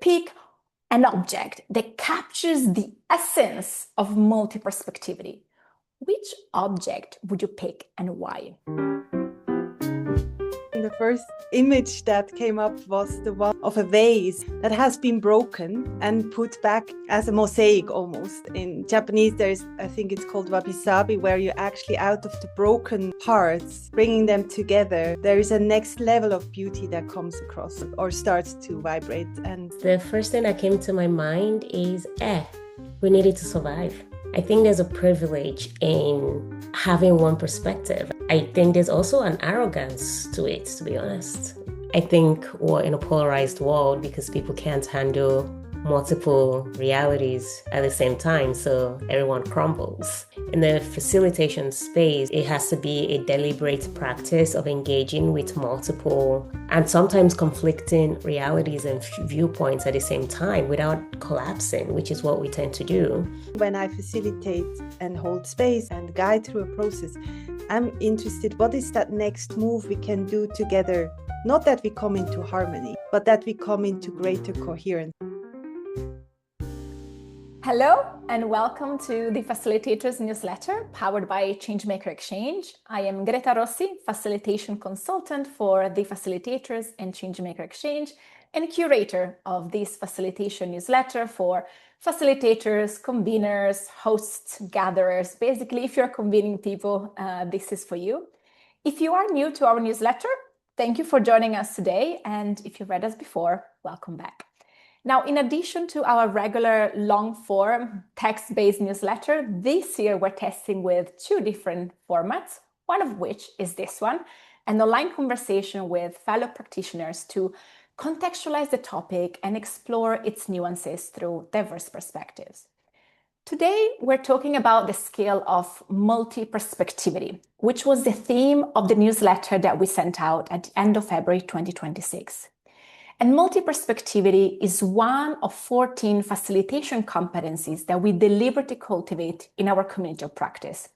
pick an object that captures the essence of multiperspectivity, which object would you pick and why? The first image that came up was the one of a vase that has been broken and put back as a mosaic almost. In Japanese, I think it's called wabi-sabi, where you actually out of the broken parts, bringing them together, there is a next level of beauty that comes across or starts to vibrate. And the first thing that came to my mind is, we needed to survive. I think there's a privilege in having one perspective. I think there's also an arrogance to it, to be honest. I think we're in a polarized world because people can't handle multiple realities at the same time, so everyone crumbles. In the facilitation space, it has to be a deliberate practice of engaging with multiple and sometimes conflicting realities and viewpoints at the same time without collapsing, which is what we tend to do. When I facilitate and hold space and guide through a process, I'm interested, what is that next move we can do together? Not that we come into harmony, but that we come into greater coherence. Hello and welcome to the Facilitators newsletter powered by Changemaker Exchange. I am Greta Rossi, facilitation consultant for the Facilitators and Changemaker Exchange and curator of this facilitation newsletter for facilitators, conveners, hosts, gatherers. Basically, if you're convening people, this is for you. If you are new to our newsletter, thank you for joining us today. And if you've read us before, welcome back. Now, in addition to our regular long-form text-based newsletter, this year we're testing with two different formats, one of which is this one, an online conversation with fellow practitioners to contextualize the topic and explore its nuances through diverse perspectives. Today, we're talking about the scale of multiperspectivity, which was the theme of the newsletter that we sent out at the end of February 2026. And multiperspectivity is one of 14 facilitation competencies that we deliberately cultivate in our community of practice.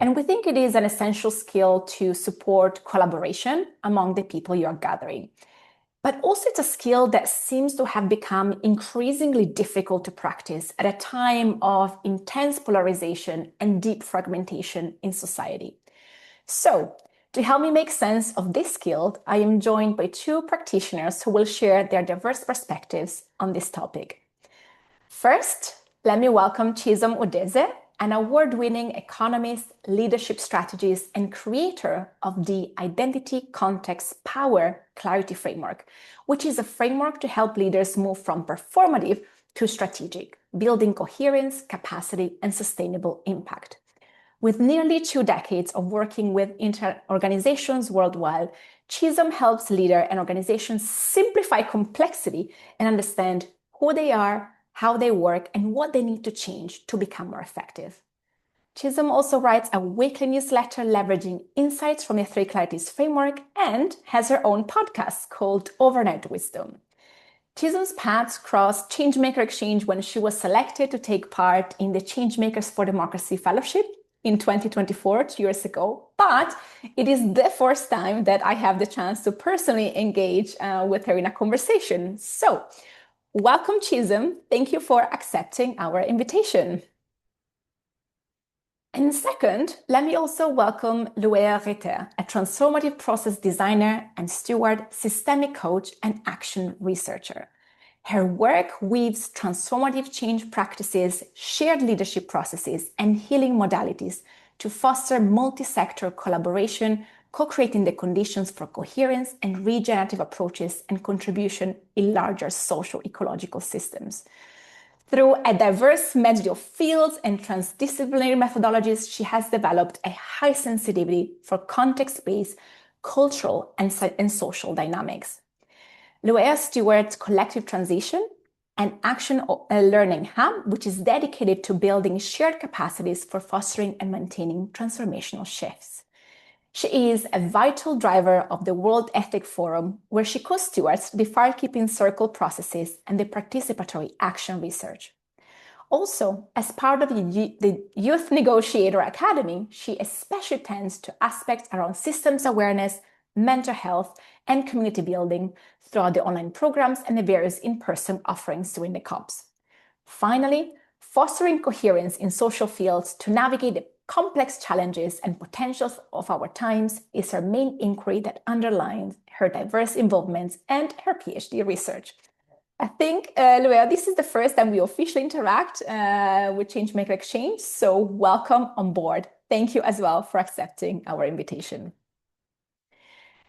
And we think it is an essential skill to support collaboration among the people you are gathering. But also it's a skill that seems to have become increasingly difficult to practice at a time of intense polarization and deep fragmentation in society. So, to help me make sense of this skill, I am joined by two practitioners who will share their diverse perspectives on this topic. First, let me welcome Chisom Udeze, an award-winning economist, leadership strategist, and creator of the Identity, Context, Power, Clarity Framework, which is a framework to help leaders move from performative to strategic, building coherence, capacity, and sustainable impact. With nearly 2 decades of working with organizations worldwide, Chisom helps leaders and organizations simplify complexity and understand who they are, how they work, and what they need to change to become more effective. Chisom also writes a weekly newsletter leveraging insights from the Three Clarities Framework and has her own podcast called Overnight Wisdom. Chisom's paths crossed Changemaker Exchange when she was selected to take part in the Changemakers for Democracy Fellowship in 2024, 2 years ago, but it is the first time that I have the chance to personally engage with her in a conversation. So, welcome Chisom. Thank you for accepting our invitation. And second, let me also welcome Louea Ritter, a transformative process designer and steward, systemic coach, and action researcher. Her work weaves transformative change practices, shared leadership processes, and healing modalities to foster multi-sector collaboration, co-creating the conditions for coherence and regenerative approaches and contribution in larger social-ecological systems. Through a diverse medley of fields and transdisciplinary methodologies, she has developed a high sensitivity for context-based cultural and social dynamics. Louea stewards Collective Transition, an action learning hub, which is dedicated to building shared capacities for fostering and maintaining transformational shifts. She is a vital driver of the World Ethic Forum, where she co-stewards the fire-keeping circle processes and the participatory action research. Also, as part of the Youth Negotiator Academy, she especially tends to aspects around systems awareness, mental health, and community building throughout the online programs and the various in-person offerings during the COPs. Finally, fostering coherence in social fields to navigate the complex challenges and potentials of our times is her main inquiry that underlines her diverse involvements and her PhD research. I think, Luea, this is the first time we officially interact with Changemaker Exchange, so welcome on board. Thank you as well for accepting our invitation.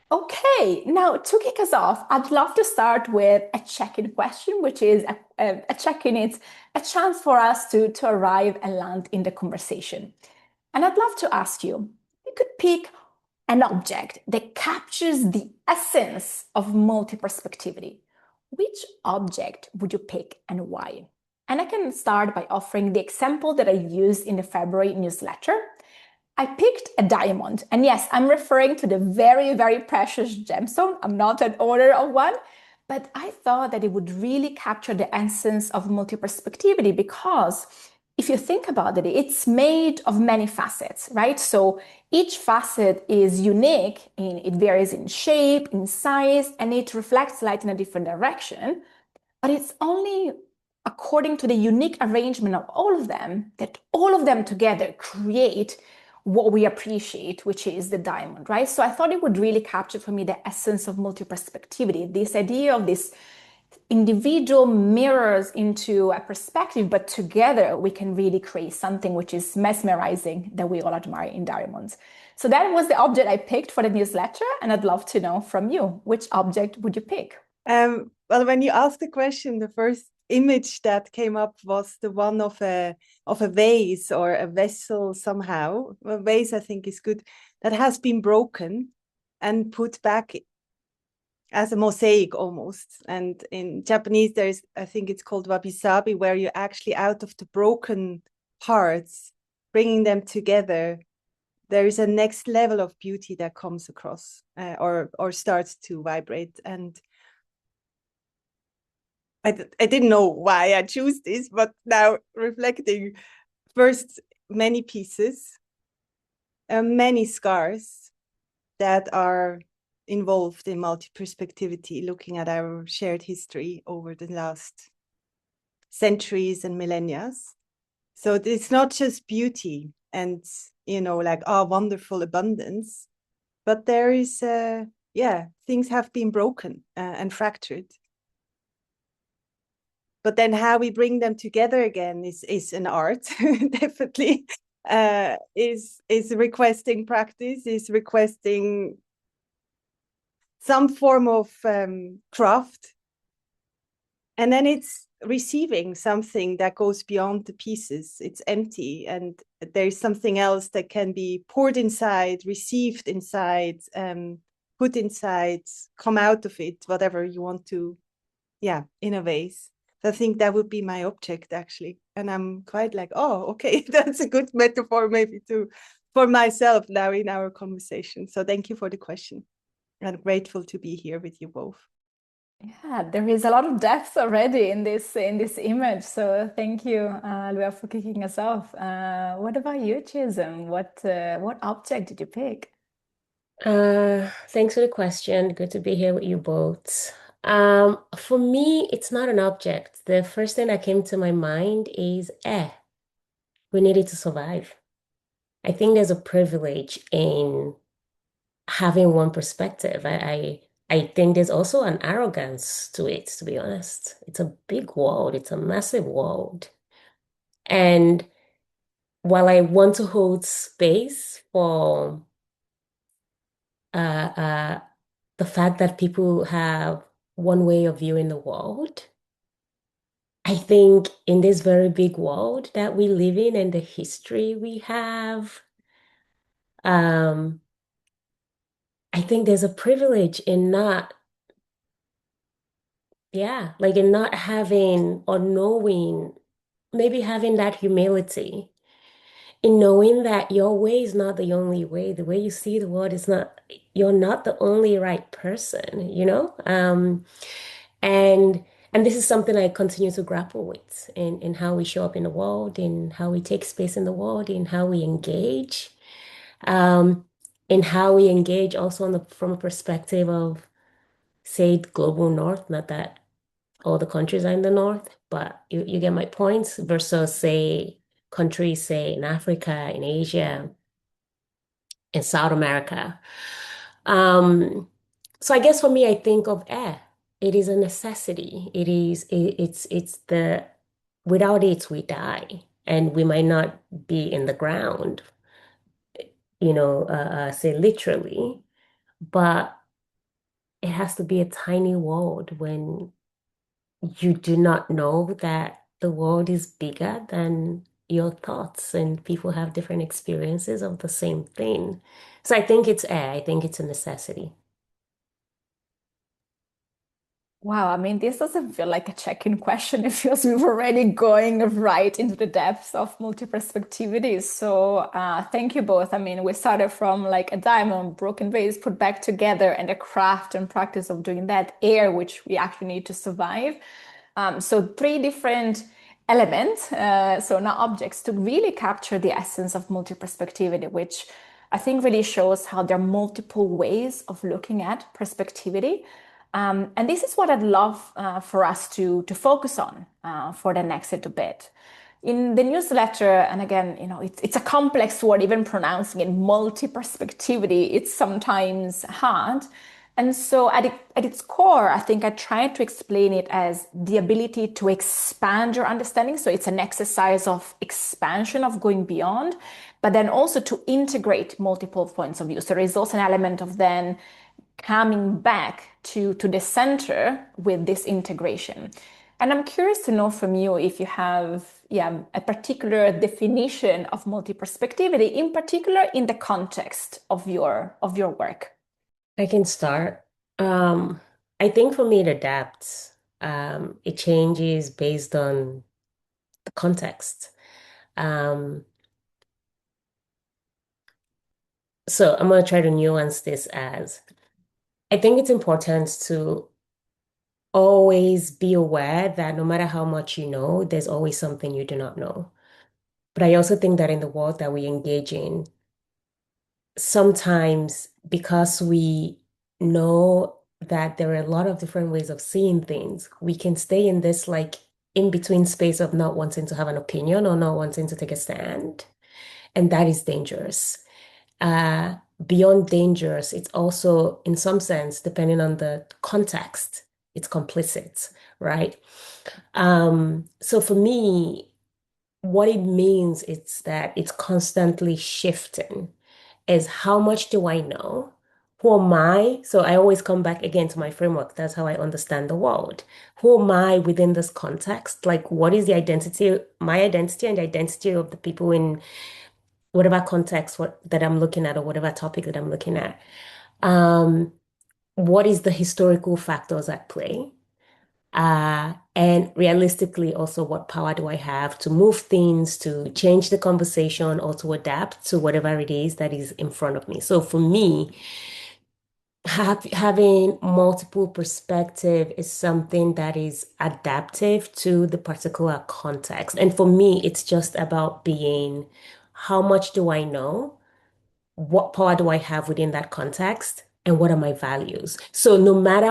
Okay, now to kick us off, I'd love to start with a check-in question, which is a check-in. It's a chance for us to arrive and land in the conversation. And I'd love to ask you, you could pick an object that captures the essence of multiperspectivity. Which object would you pick and why? And I can start by offering the example that I used in the February newsletter. I picked a diamond, and yes, I'm referring to the very, very precious gemstone. I'm not an owner of one, but I thought that it would really capture the essence of multiperspectivity because if you think about it, it's made of many facets, right? So each facet is unique, it varies in shape, in size, and it reflects light in a different direction, but it's only according to the unique arrangement of all of them that all of them together create what we appreciate, which is the diamond, right? So I thought it would really capture for me the essence of multiperspectivity, this idea of this individual mirrors into a perspective, but together we can really create something which is mesmerizing that we all admire in diamonds. So that was the object I picked for the newsletter, and I'd love to know from you, which object would you pick? Well, when you asked the question, the first image that came up was the one of a vase or a vessel somehow. A vase, I think, is good, that has been broken and put back as a mosaic almost. And in Japanese, there's, I think it's called wabi-sabi, where you actually out of the broken parts, bringing them together, there is a next level of beauty that comes across or starts to vibrate. And I didn't know why I choose this, but now reflecting, first, many pieces, many scars that are involved in multiperspectivity, looking at our shared history over the last centuries and millennia. So it's not just beauty and, like, wonderful abundance, but there is, things have been broken and fractured. But then how we bring them together again is an art, definitely, is requesting practice, is requesting some form of craft. And then it's receiving something that goes beyond the pieces. It's empty, and there's something else that can be poured inside, received inside, put inside, come out of it, whatever you want to, in a vase. So I think that would be my object, actually. And I'm quite like, okay, that's a good metaphor maybe for myself now in our conversation. So thank you for the question. I'm grateful to be here with you both. Yeah, there is a lot of depth already in this image. So thank you, Luea, for kicking us off. What about you, Chisom? What object did you pick? Thanks for the question. Good to be here with you both. For me, it's not an object. The first thing that came to my mind is we need it to survive. I think there's a privilege in having one perspective. I think there's also an arrogance to it, to be honest. It's a big world, it's a massive world. And while I want to hold space for the fact that people have one way of viewing the world, I think in this very big world that we live in and the history we have, I think there's a privilege in in not having or knowing, maybe having that humility in knowing that your way is not the only way. The way you see the world is not, you're not the only right person, and this is something I continue to grapple with in how we show up in the world, in how we take space in the world, in how we engage, in how we engage also from a perspective of say global north, not that all the countries are in the north, but you get my points, versus say countries, say in Africa, in Asia, in South America. So I guess for me, I think of air. It is a necessity. It's the without it we die, and we might not be in the ground, say literally, but it has to be a tiny world when you do not know that the world is bigger than your thoughts and people have different experiences of the same thing. So I think it's air. I think it's a necessity. Wow, I mean, this doesn't feel like a check-in question. It feels we were already going right into the depths of multiperspectivity. So thank you both. I mean, we started from like a diamond, broken vase, put back together, and the craft and practice of doing that, air, which we actually need to survive. So three different elements, so not objects, to really capture the essence of multiperspectivity, which I think really shows how there are multiple ways of looking at perspectivity. And this is what I'd love for us to focus on for the next little bit. In the newsletter, and again, it's a complex word, even pronouncing it, multi-perspectivity, it's sometimes hard. And so at its core, I think I tried to explain it as the ability to expand your understanding. So it's an exercise of expansion, of going beyond, but then also to integrate multiple points of view. So there is also an element of then coming back to the center with this integration. And I'm curious to know from you if you have a particular definition of multiperspectivity, in particular in the context of your work. I can start. Um, I think for me it adapts. It changes based on the context. Um, so I'm gonna try to nuance this as I think it's important to always be aware that no matter how much you know, there's always something you do not know. But I also think that in the world that we engage in, sometimes because we know that there are a lot of different ways of seeing things, we can stay in this like in between space of not wanting to have an opinion or not wanting to take a stand. And that is dangerous. Beyond dangerous, it's also, in some sense, depending on the context, it's complicit, right? So for me, what it means is that it's constantly shifting. Is how much do I know? Who am I? So I always come back again to my framework. That's how I understand the world. Who am I within this context? Like, what is the identity, my identity and the identity of the people in whatever context that I'm looking at or whatever topic that I'm looking at? What is the historical factors at play? And realistically, also, what power do I have to move things, to change the conversation, or to adapt to whatever it is that is in front of me? So for me, having multiple perspective is something that is adaptive to the particular context. And for me, it's just about being, how much do I know? What power do I have within that context? And what are my values? So no matter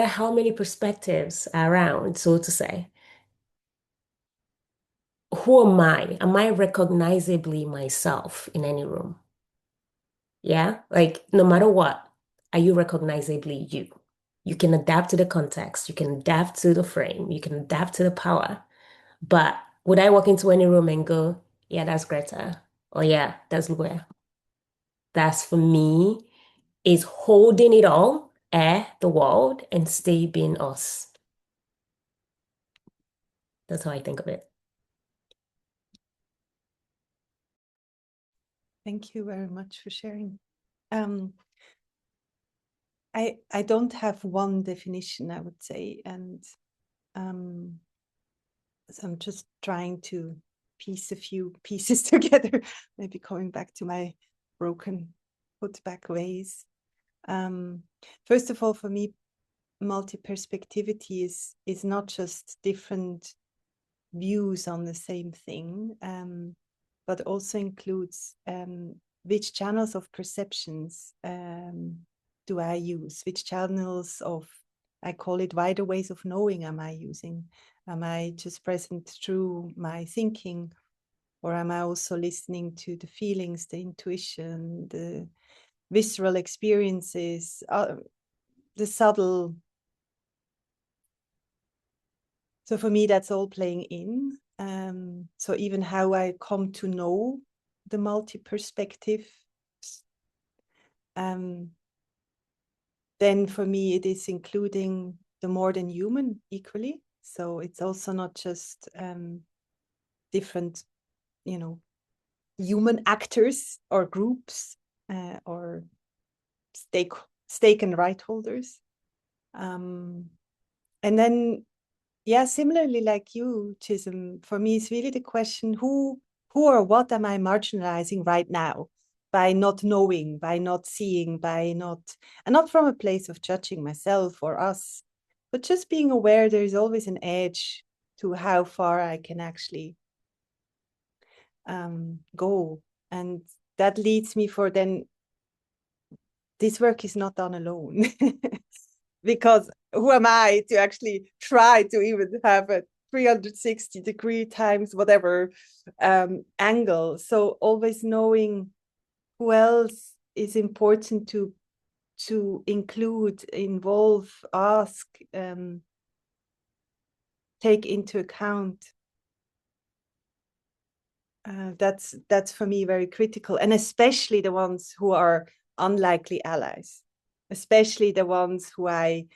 how many perspectives are around, so to say, who am I? Am I recognizably myself in any room? Yeah, like no matter what, are you recognizably you? You can adapt to the context, you can adapt to the frame, you can adapt to the power. But would I walk into any room and go, yeah, that's Greta, or yeah, that's Luia? That's for me is holding it all, the world, and stay being us. That's how I think of it. Thank you very much for sharing. I don't have one definition, I would say, and so I'm just trying to piece a few pieces together, maybe coming back to my broken put back ways. First of all, for me, multi-perspectivity is not just different views on the same thing, but also includes which channels of perceptions do I use? Which channels of, I call it wider ways of knowing, am I using? Am I just present through my thinking? Or am I also listening to the feelings, the intuition, the visceral experiences, the subtle? So for me, that's all playing in. So even how I come to know the multi-perspective, then for me, it is including the more than human equally. So it's also not just different, human actors or groups or stake and right holders. And then, yeah, similarly like you, Chisom, for me, it's really the question, who or what am I marginalizing right now by not knowing, by not seeing, and not from a place of judging myself or us, but just being aware there is always an edge to how far I can actually go. And that leads me for then, this work is not done alone. Because who am I to actually try to even have a 360-degree times whatever angle? So always knowing who else is important to include, involve, ask, take into account. That's for me very critical, and especially the ones who are unlikely allies, especially the ones who I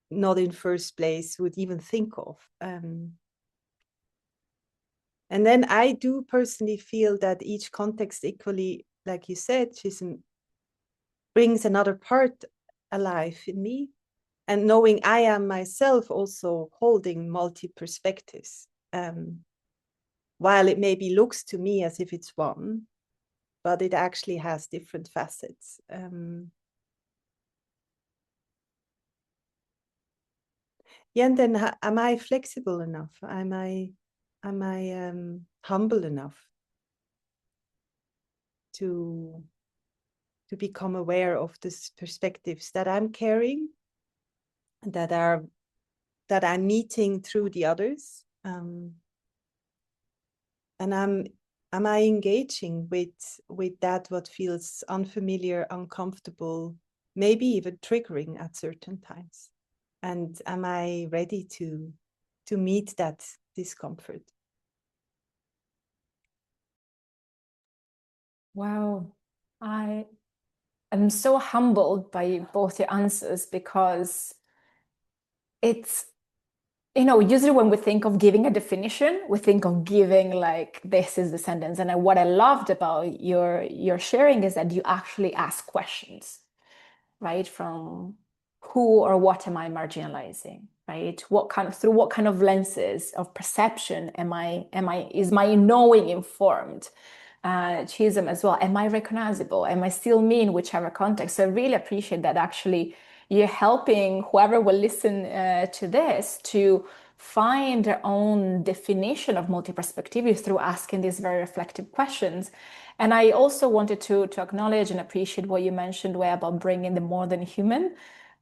not in first place would even think of. And then I do personally feel that each context equally, like you said, Chisom, brings another part alive in me, and knowing I am myself also holding multi-perspectives. While it maybe looks to me as if it's one, but it actually has different facets. Yeah, and then am I flexible enough? Am I humble enough to become aware of these perspectives that I'm carrying, that I'm meeting through the others? And am I engaging with that what feels unfamiliar, uncomfortable, maybe even triggering at certain times? And am I ready to meet that discomfort? Wow. I am so humbled by both your answers, because it's, usually when we think of giving a definition, we think of giving like, this is the sentence. And what I loved about your sharing is that you actually ask questions, right? From who or what am I marginalizing, right? Through what kind of lenses of perception is my knowing informed? Chisom as well. Am I recognizable? Am I still me in whichever context? So I really appreciate that actually you're helping whoever will listen to this to find their own definition of multi-perspectivity through asking these very reflective questions. And I also wanted to acknowledge and appreciate what you mentioned, where about bringing the more than human.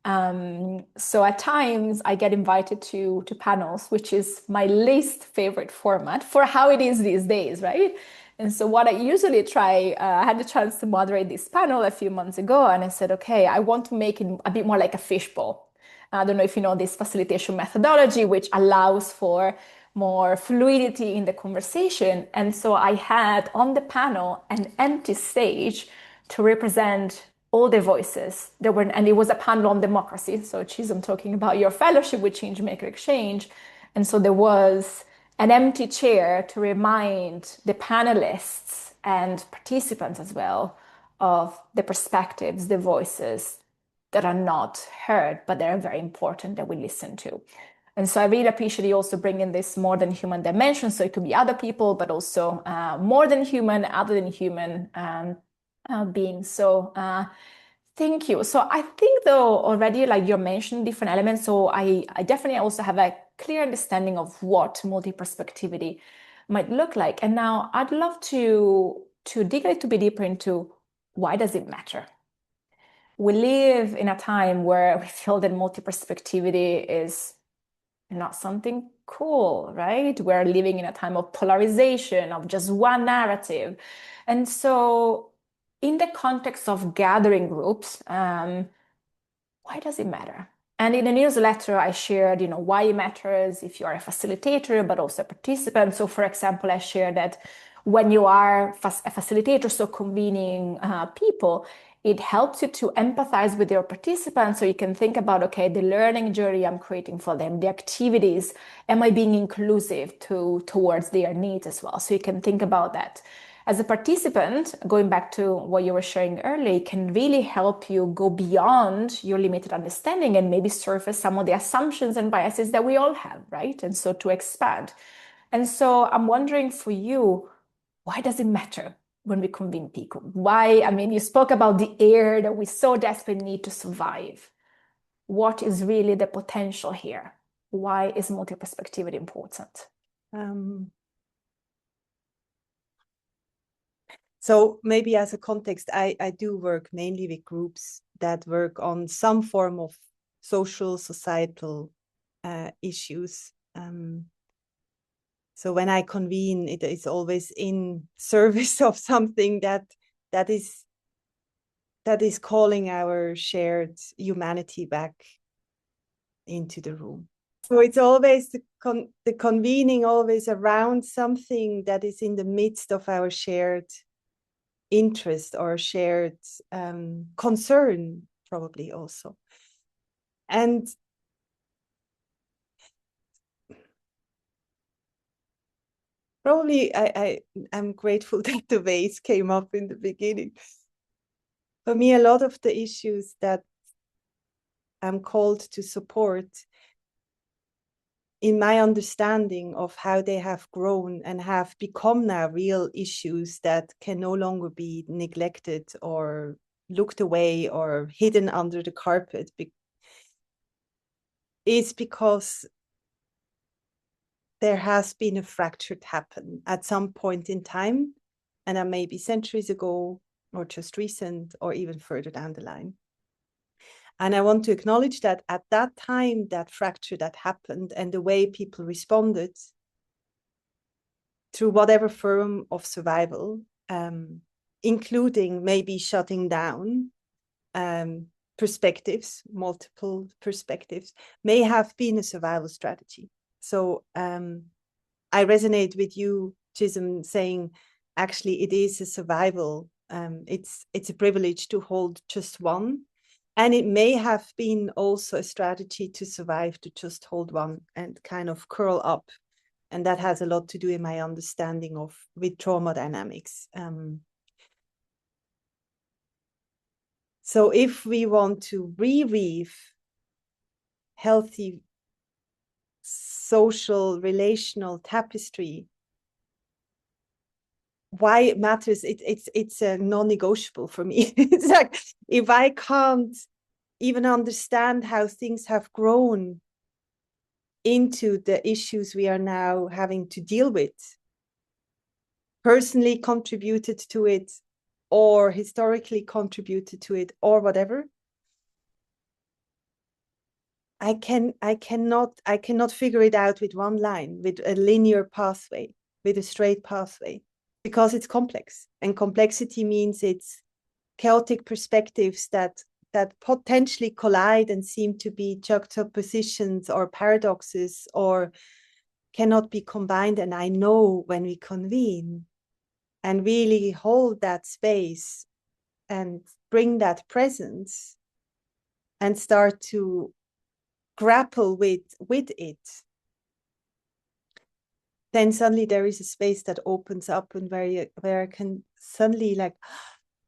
So at times I get invited to panels, which is my least favorite format for how it is these days, right? And so what I usually try, I had the chance to moderate this panel a few months ago, and I said, okay, I want to make it a bit more like a fishbowl. I don't know if you know this facilitation methodology, which allows for more fluidity in the conversation. And so I had on the panel an empty stage to represent all the voices. And it was a panel on democracy. So Chisom, talking about your fellowship with Changemaker Exchange. And so there was an empty chair to remind the panelists and participants as well of the perspectives, the voices that are not heard, but that are very important that we listen to. And so I really appreciate you also bringing this more than human dimension. So it could be other people, but also more than human, other than human beings. So thank you. So I think though already like you're mentioning different elements. So I definitely also have a clear understanding of what multi-perspectivity might look like. And now I'd love to dig a little bit deeper into why does it matter? we live in a time where we feel that multiperspectivity is not something cool, right? We're living in a time of polarization, of just one narrative. And so in the context of gathering groups, why does it matter? And in the newsletter, I shared, why it matters if you are a facilitator, but also a participant. So, for example, I shared that when you are a facilitator, so convening people, it helps you to empathize with your participants. So you can think about, okay, the learning journey I'm creating for them, the activities, am I being inclusive towards their needs as well? So you can think about that. As a participant, going back to what you were sharing earlier, can really help you go beyond your limited understanding and maybe surface some of the assumptions and biases that we all have, right? And so to expand. And so I'm wondering for you, why does it matter when we convene people? Why? I mean, you spoke about the air that we so desperately need to survive. What is really the potential here? Why is multi-perspectivity important? So maybe as a context, I do work mainly with groups that work on some form of social, societal issues. So when I convene, it is always in service of something that is calling our shared humanity back into the room. So it's always the convening always around something that is in the midst of our shared interest or shared concern, probably also. And probably I'm grateful that the vase came up in the beginning. For me, a lot of the issues that I'm called to support, in my understanding of how they have grown and have become now real issues that can no longer be neglected or looked away or hidden under the carpet, is because there has been a fracture happen at some point in time, and that may be centuries ago or just recent or even further down the line. And I want to acknowledge that at that time, that fracture that happened and the way people responded through whatever form of survival, including maybe shutting down perspectives, multiple perspectives, may have been a survival strategy. So I resonate with you, Chisom, saying actually it is a survival. It's a privilege to hold just one. And it may have been also a strategy to survive, to just hold one and kind of curl up. And that has a lot to do in my understanding of with trauma dynamics. So if we want to reweave healthy social relational tapestry, why it matters, it's a non-negotiable for me. It's like if I can't even understand how things have grown into the issues we are now having to deal with, personally contributed to it or historically contributed to it or whatever, I cannot figure it out with one line, with a linear pathway, with a straight pathway, because it's complex. And complexity means it's chaotic perspectives that potentially collide and seem to be juxtapositions or paradoxes or cannot be combined. And I know when we convene and really hold that space and bring that presence and start to grapple with it, then suddenly there is a space that opens up and where I can suddenly like,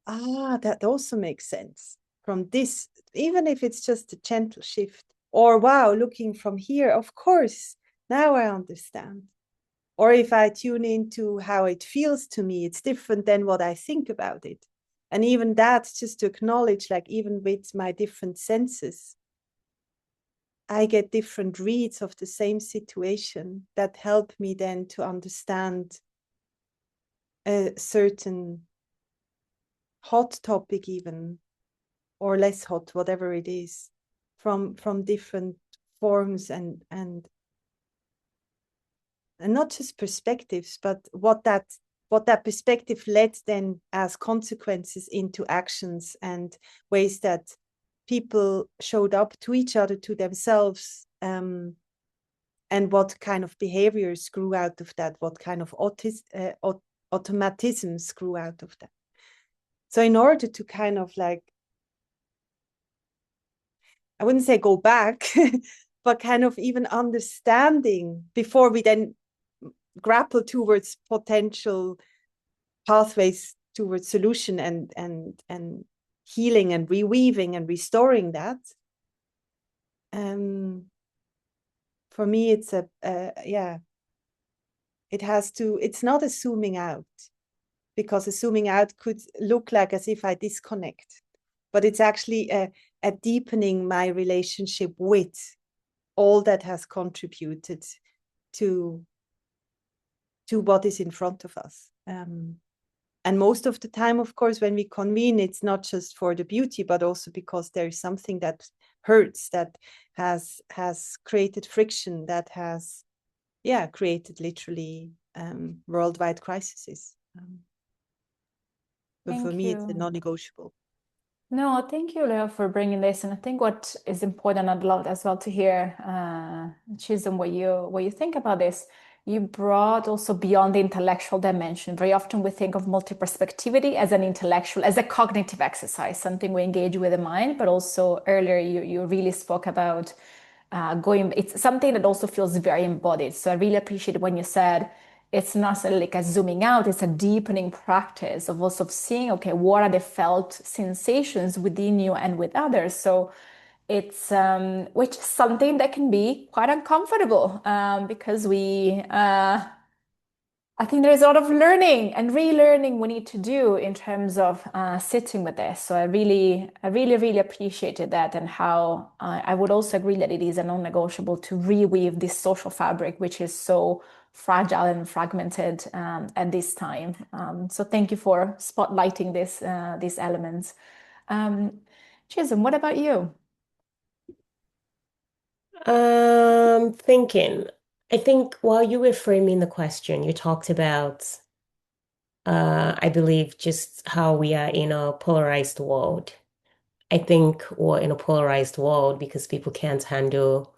that also makes sense from this, even if it's just a gentle shift. Or wow, looking from here, of course, now I understand. Or if I tune into how it feels to me, it's different than what I think about it. And even that, just to acknowledge, like even with my different senses, I get different reads of the same situation that help me then to understand a certain hot topic even or less hot, whatever it is, from different forms and not just perspectives, but what that perspective led then as consequences into actions and ways that people showed up to each other, to themselves, and what kind of behaviors grew out of that, what kind of automatisms grew out of that. So in order to kind of like, I wouldn't say go back, but kind of even understanding before we then grapple towards potential pathways towards solution and healing and reweaving and restoring that. For me, it's it's not a zooming out, because a zooming out could look like as if I disconnect, but it's actually a deepening my relationship with all that has contributed to what is in front of us. And most of the time, of course, when we convene, it's not just for the beauty, but also because there is something that hurts, that has created friction, that has, created literally worldwide crises. But for me, it's a non-negotiable. No, thank you, Leo, for bringing this. And I think what is important, I'd love as well to hear, Chisom, what you think about this. You brought also beyond the intellectual dimension. Very often we think of multiperspectivity as an intellectual, as a cognitive exercise, something we engage with the mind, but also earlier you really spoke about it's something that also feels very embodied. So I really appreciate when you said it's not necessarily like a zooming out, it's a deepening practice of also seeing, okay, what are the felt sensations within you and with others? So it's which is something that can be quite uncomfortable because I think there's a lot of learning and relearning we need to do in terms of sitting with this. So I really appreciated that, and how I would also agree that it is a non-negotiable to reweave this social fabric, which is so fragile and fragmented at this time. So thank you for spotlighting these elements. Chisom, what about you? Thinking. I think while you were framing the question, you talked about, I believe, just how we are in a polarized world. I think we're in a polarized world because people can't handle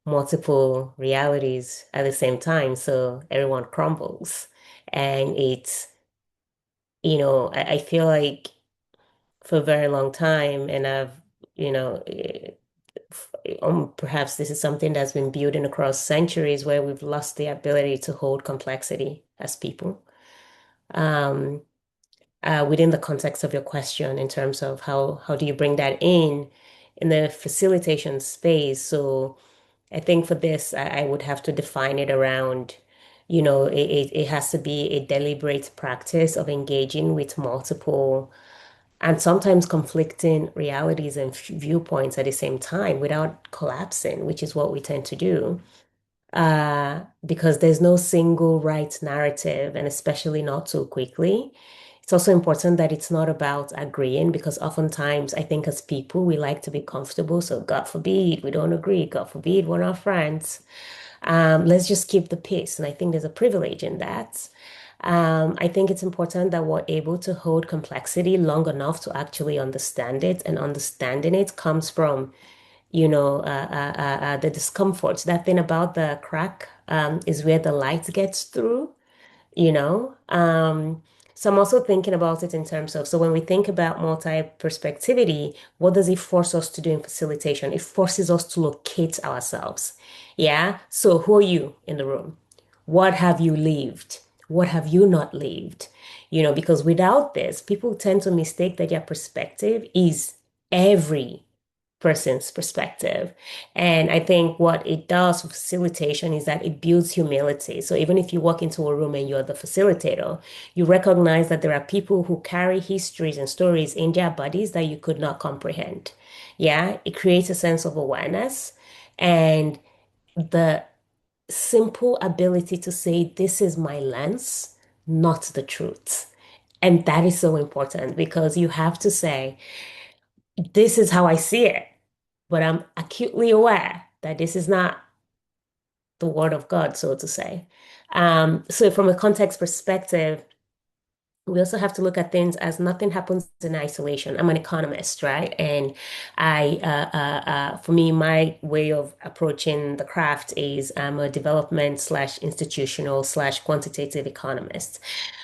multiple realities at the same time. So everyone crumbles. And I feel like for a very long time, and you know, perhaps this is something that's been building across centuries, where we've lost the ability to hold complexity as people. Within the context of your question, in terms of how do you bring that in the facilitation space? So I think for this, I would have to define it around, it has to be a deliberate practice of engaging with multiple and sometimes conflicting realities and viewpoints at the same time without collapsing, which is what we tend to do. Because there's no single right narrative, and especially not so quickly. It's also important that it's not about agreeing, because oftentimes I think as people, we like to be comfortable. So God forbid we don't agree. God forbid we're not friends. Let's just keep the peace. And I think there's a privilege in that. I think it's important that we're able to hold complexity long enough to actually understand it. And understanding it comes from, the discomfort. That thing about the crack is where the light gets through, you know. So I'm also thinking about it in terms of, so when we think about multi-perspectivity, what does it force us to do in facilitation? It forces us to locate ourselves. Yeah. So who are you in the room? What have you lived? What have you not lived? Because without this, people tend to mistake that their perspective is every person's perspective. And I think what it does for facilitation is that it builds humility. So even if you walk into a room and you're the facilitator, you recognize that there are people who carry histories and stories in their bodies that you could not comprehend. Yeah, it creates a sense of awareness and the simple ability to say, this is my lens, not the truth. And that is so important, because you have to say, this is how I see it, but I'm acutely aware that this is not the word of God, so to say. So from a context perspective, we also have to look at things as nothing happens in isolation. I'm an economist, right? And for me, my way of approaching the craft is I'm a development slash institutional slash quantitative economist.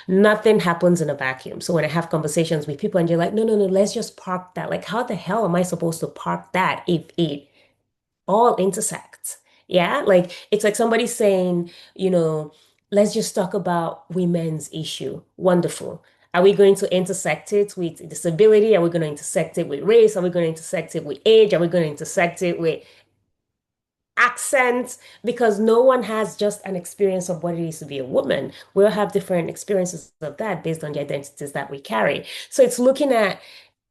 Nothing happens in a vacuum. So when I have conversations with people and you're like, no, no, no, let's just park that. Like, how the hell am I supposed to park that if it all intersect? Yeah, like it's like somebody saying, let's just talk about women's issue. Wonderful. Are we going to intersect it with disability? Are we going to intersect it with race? Are we going to intersect it with age? Are we going to intersect it with accent? Because no one has just an experience of what it is to be a woman. We all have different experiences of that based on the identities that we carry. So it's looking at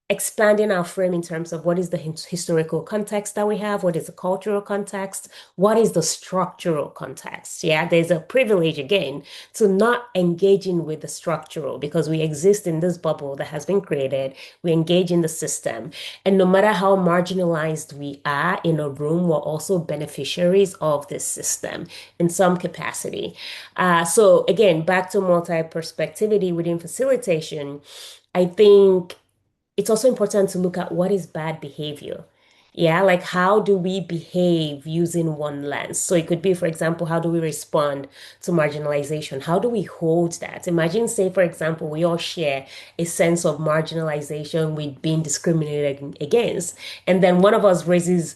expanding our frame in terms of what is the historical context that we have, what is the cultural context, what is the structural context. Yeah, there's a privilege again to not engaging with the structural because we exist in this bubble that has been created. We engage in the system. And no matter how marginalized we are in a room, we're also beneficiaries of this system in some capacity. So again, back to multi-perspectivity within facilitation, I think it's also important to look at what is bad behavior. Yeah, like how do we behave using one lens? So it could be, for example, how do we respond to marginalization? How do we hold that? Imagine, say, for example, we all share a sense of marginalization with being discriminated against, and then one of us raises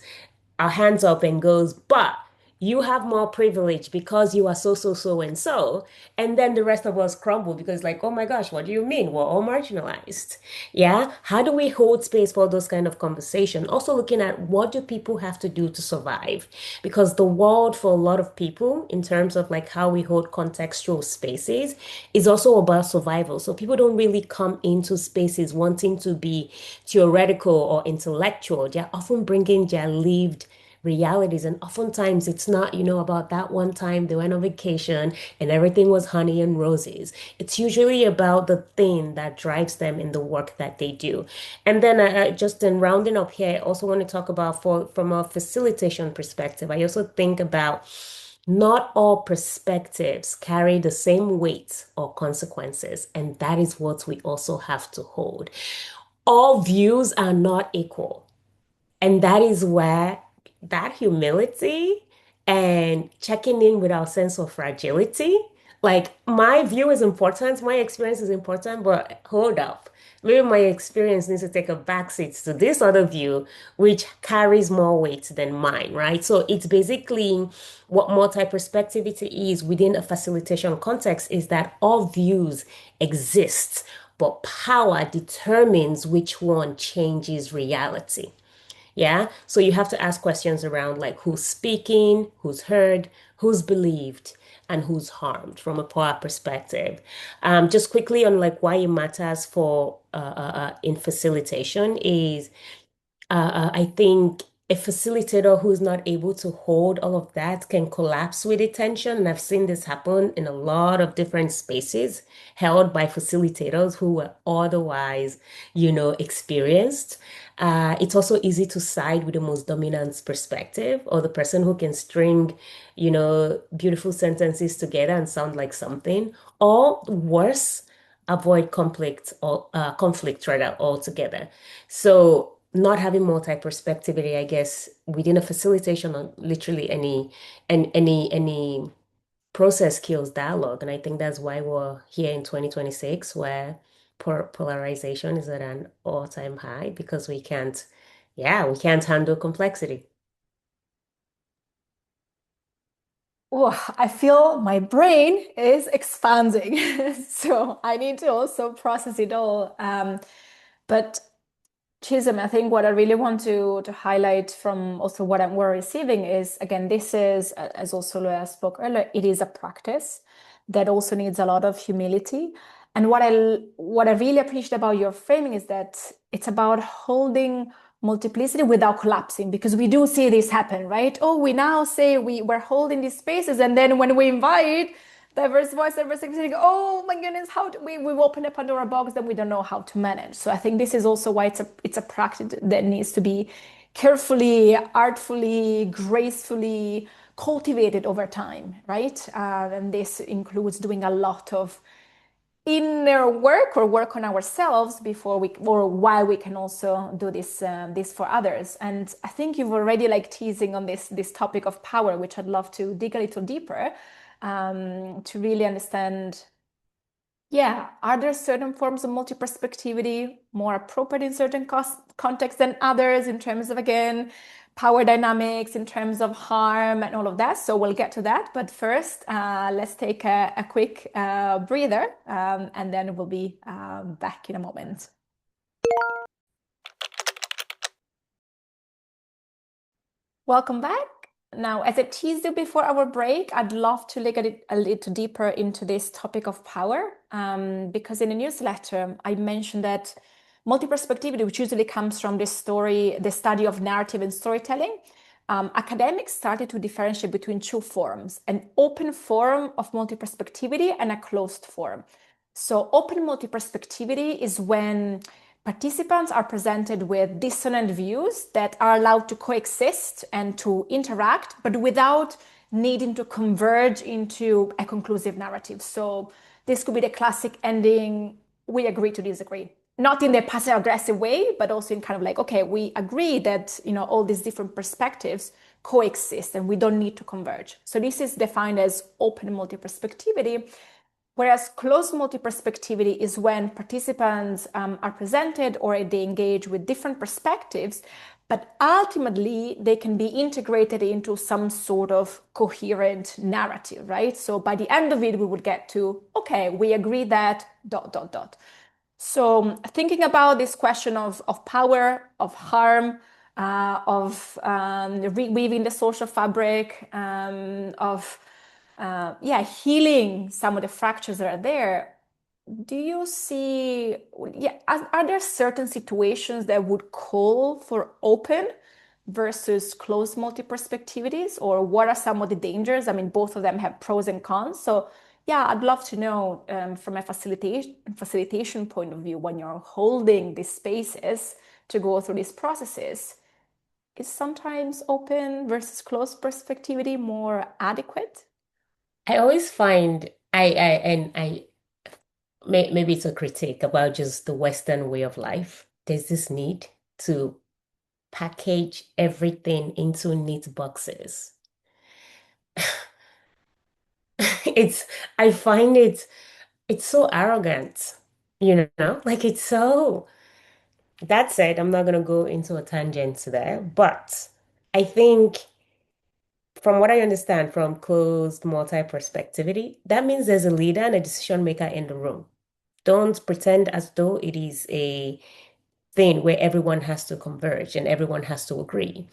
our hands up and goes, but you have more privilege because you are so, so, so, and so. And then the rest of us crumble because, like, oh my gosh, what do you mean? We're all marginalized. Yeah. How do we hold space for those kind of conversation? Also looking at what do people have to do to survive? Because the world for a lot of people, in terms of like how we hold contextual spaces, is also about survival. So people don't really come into spaces wanting to be theoretical or intellectual. They're often bringing their lived realities. And oftentimes it's not, about that one time they went on vacation and everything was honey and roses. It's usually about the thing that drives them in the work that they do. And then just in rounding up here, I also want to talk about from a facilitation perspective. I also think about not all perspectives carry the same weight or consequences, and that is what we also have to hold. All views are not equal. And that is where that humility and checking in with our sense of fragility, like my view is important, my experience is important, but hold up. Maybe my experience needs to take a backseat to this other view, which carries more weight than mine, right? So it's basically what multi-perspectivity is within a facilitation context is that all views exist, but power determines which one changes reality. Yeah. So you have to ask questions around like who's speaking, who's heard, who's believed, and who's harmed from a power perspective. Just quickly on like why it matters for in facilitation is I think a facilitator who's not able to hold all of that can collapse with attention. And I've seen this happen in a lot of different spaces held by facilitators who were otherwise, experienced. It's also easy to side with the most dominant perspective or the person who can string, beautiful sentences together and sound like something, or worse, avoid conflict rather altogether. So not having multi-perspectivity, I guess, within a facilitation or literally any process kills dialogue. And I think that's why we're here in 2026, where polarization is at an all-time high because we can't handle complexity. Oh, I feel my brain is expanding. So I need to also process it all. But Chisom, I think what I really want to highlight from also we're receiving is, again, this is, as also Loya spoke earlier, it is a practice that also needs a lot of humility. And what I really appreciate about your framing is that it's about holding multiplicity without collapsing, because we do see this happen, right? Oh, we now say we're holding these spaces, and then when we invite diverse voice, diverse thinking. Oh my goodness, how do we've opened a Pandora box that we don't know how to manage. So I think this is also why it's a practice that needs to be carefully, artfully, gracefully cultivated over time, right? And this includes doing a lot of inner work or work on ourselves before we or while we can also do this for others. And I think you've already like teasing on this topic of power, which I'd love to dig a little deeper, to really understand, yeah, are there certain forms of multi-perspectivity more appropriate in certain contexts than others in terms of, again, power dynamics, in terms of harm and all of that? So we'll get to that. But first, let's take a quick breather, and then we'll be back in a moment. Welcome back. Now, as I teased you before our break, I'd love to look at it a little deeper into this topic of power, because in the newsletter, I mentioned that multi-perspectivity, which usually comes from the study of narrative and storytelling, academics started to differentiate between two forms, an open form of multi-perspectivity and a closed form. So open multi-perspectivity is when participants are presented with dissonant views that are allowed to coexist and to interact, but without needing to converge into a conclusive narrative. So this could be the classic ending, we agree to disagree. Not in the passive aggressive way, but also in kind of like, okay, we agree that, all these different perspectives coexist and we don't need to converge. So this is defined as open multi-perspectivity. Whereas closed multi-perspectivity is when participants are presented or they engage with different perspectives, but ultimately they can be integrated into some sort of coherent narrative, right? So by the end of it, we would get to, okay, we agree that ... So thinking about this question of power, of harm, of reweaving the social fabric, of healing some of the fractures that are there. Do you see, are there certain situations that would call for open versus closed multi-perspectivities, or what are some of the dangers? I mean, both of them have pros and cons. So yeah, I'd love to know, from a facilitation point of view, when you're holding these spaces to go through these processes, is sometimes open versus closed perspectivity more adequate? I always find I maybe it's a critique about just the Western way of life. There's this need to package everything into neat boxes. It's I find it's so arrogant, like it's so. That said, I'm not gonna go into a tangent there, but I think from what I understand from closed multi-perspectivity, that means there's a leader and a decision maker in the room. Don't pretend as though it is a thing where everyone has to converge and everyone has to agree.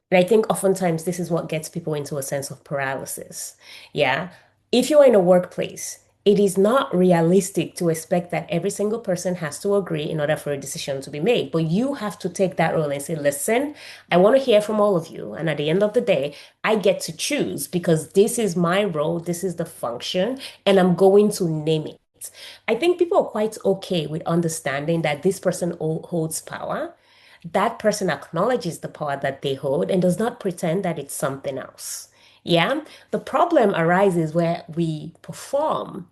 And I think oftentimes this is what gets people into a sense of paralysis. Yeah. If you're in a workplace, it is not realistic to expect that every single person has to agree in order for a decision to be made. But you have to take that role and say, listen, I want to hear from all of you. And at the end of the day, I get to choose because this is my role, this is the function, and I'm going to name it. I think people are quite okay with understanding that this person holds power. That person acknowledges the power that they hold and does not pretend that it's something else. Yeah. The problem arises where we perform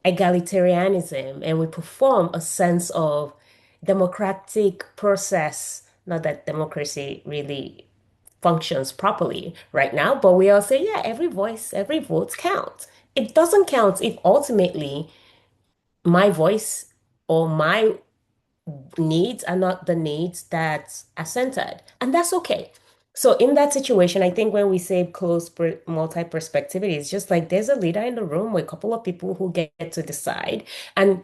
egalitarianism and we perform a sense of democratic process. Not that democracy really functions properly right now, but we all say, yeah, every voice, every vote counts. It doesn't count if ultimately my voice or my needs are not the needs that are centered. And that's okay. So in that situation, I think when we say multi-perspectivity, it's just like there's a leader in the room with a couple of people who get to decide. And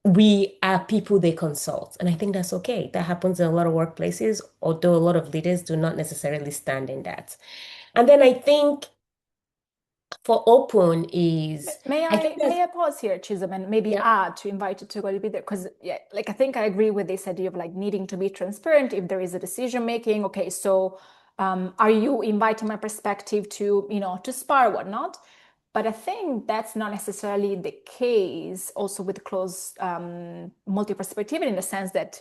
we are people they consult. And I think that's okay. That happens in a lot of workplaces, although a lot of leaders do not necessarily stand in that. And then I think for open is May I think I pause here, Chisom, and maybe yeah. add to invite you to go a little bit there? Because yeah, like I think I agree with this idea of like needing to be transparent if there is a decision making. Okay, so are you inviting my perspective to, to spar, whatnot? But I think that's not necessarily the case also with close multi-perspectivity, in the sense that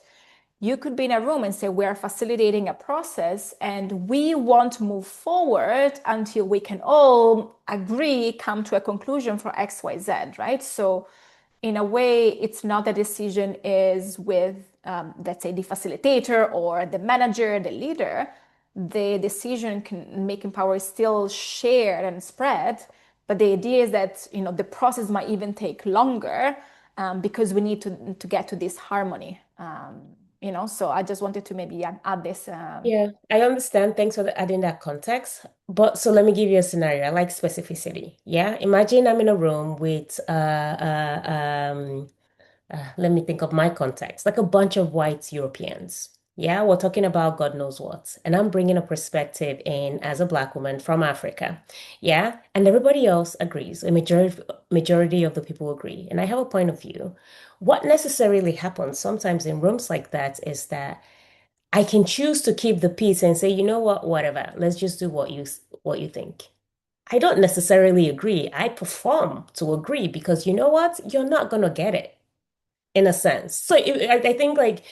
you could be in a room and say, we are facilitating a process and we want to move forward until we can all agree, come to a conclusion for X, Y, Z, right? So in a way, it's not the decision is with, let's say, the facilitator or the manager, the leader. The decision making power is still shared and spread, but the idea is that the process might even take longer because we need to get to this harmony. So I just wanted to maybe add this. Yeah, I understand. Thanks for adding that context. But so let me give you a scenario. I like specificity. Yeah, imagine I'm in a room with let me think of my context, like a bunch of white Europeans. Yeah, we're talking about God knows what. And I'm bringing a perspective in as a Black woman from Africa. Yeah, and everybody else agrees. A majority of the people agree. And I have a point of view. What necessarily happens sometimes in rooms like that is that I can choose to keep the peace and say, you know what, whatever, let's just do what you think. I don't necessarily agree. I perform to agree because you know what? You're not gonna get it in a sense. So I think like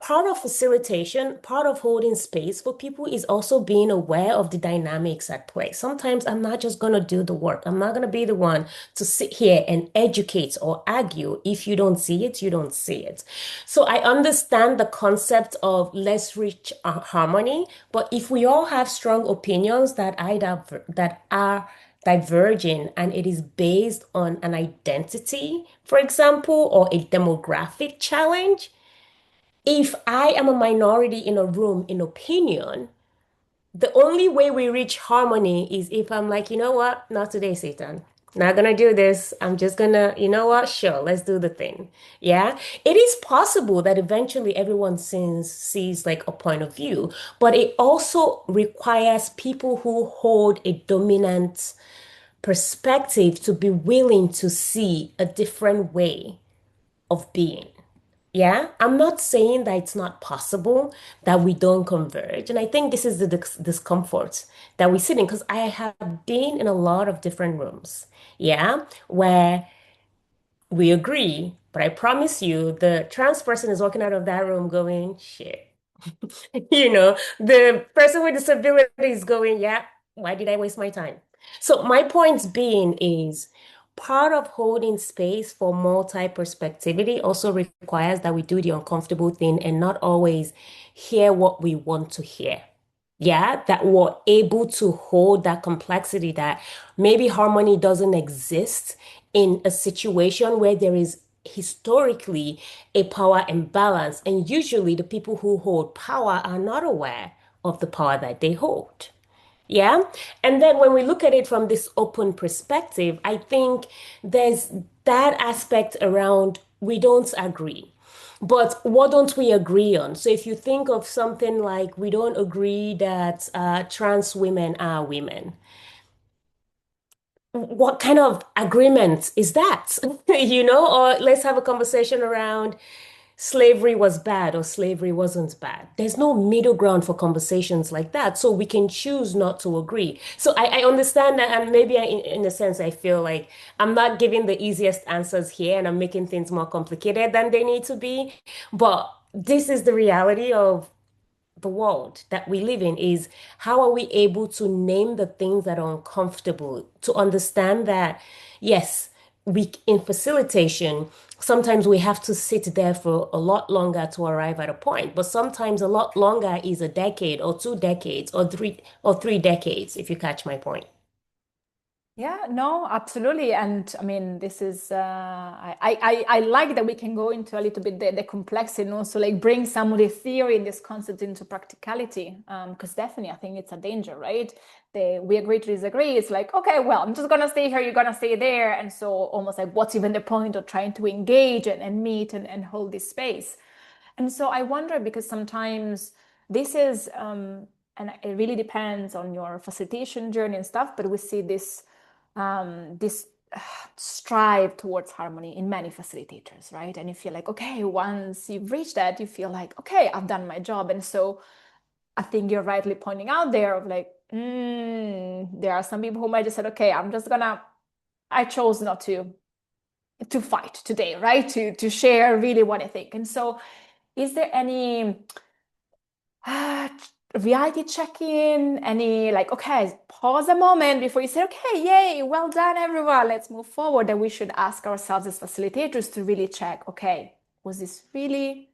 part of facilitation, part of holding space for people is also being aware of the dynamics at play. Sometimes I'm not just going to do the work. I'm not going to be the one to sit here and educate or argue. If you don't see it, you don't see it. So I understand the concept of let's reach a harmony, but if we all have strong opinions that are diverging and it is based on an identity, for example, or a demographic challenge, if I am a minority in a room in opinion, the only way we reach harmony is if I'm like, you know what? Not today, Satan. Not gonna do this. I'm just gonna, you know what? Sure, let's do the thing. Yeah. It is possible that eventually everyone sees like a point of view, but it also requires people who hold a dominant perspective to be willing to see a different way of being. Yeah, I'm not saying that it's not possible that we don't converge. And I think this is the discomfort that we sit in because I have been in a lot of different rooms, yeah, where we agree, but I promise you, the trans person is walking out of that room going, shit. The person with disability is going, yeah, why did I waste my time? So my point being is part of holding space for multi-perspectivity also requires that we do the uncomfortable thing and not always hear what we want to hear. Yeah, that we're able to hold that complexity that maybe harmony doesn't exist in a situation where there is historically a power imbalance. And usually the people who hold power are not aware of the power that they hold. Yeah. And then when we look at it from this open perspective, I think there's that aspect around we don't agree. But what don't we agree on? So if you think of something like we don't agree that trans women are women, what kind of agreement is that? Or let's have a conversation around slavery was bad or slavery wasn't bad. There's no middle ground for conversations like that. So we can choose not to agree. So I understand that. And maybe in a sense, I feel like I'm not giving the easiest answers here and I'm making things more complicated than they need to be. But this is the reality of the world that we live in is how are we able to name the things that are uncomfortable to understand that yes, we in facilitation sometimes we have to sit there for a lot longer to arrive at a point, but sometimes a lot longer is a decade or 2 decades or three decades, if you catch my point. Yeah, no, absolutely. And I mean, this is, I like that we can go into a little bit the complexity and also like bring some of the theory and this concept into practicality. Because definitely I think it's a danger, right? We agree to disagree. It's like, okay, well, I'm just gonna stay here, you're gonna stay there. And so almost like what's even the point of trying to engage and meet and hold this space? And so I wonder because sometimes this is, and it really depends on your facilitation journey and stuff, but we see this strive towards harmony in many facilitators, right? And you feel like, okay, once you've reached that, you feel like, okay, I've done my job. And so I think you're rightly pointing out there of like, there are some people who might just say, okay, I'm just gonna I chose not to fight today, right? To share really what I think. And so, is there any uh, reality check-in? Any like, okay, pause a moment before you say, okay, yay, well done, everyone, let's move forward. That we should ask ourselves as facilitators to really check, okay, was this really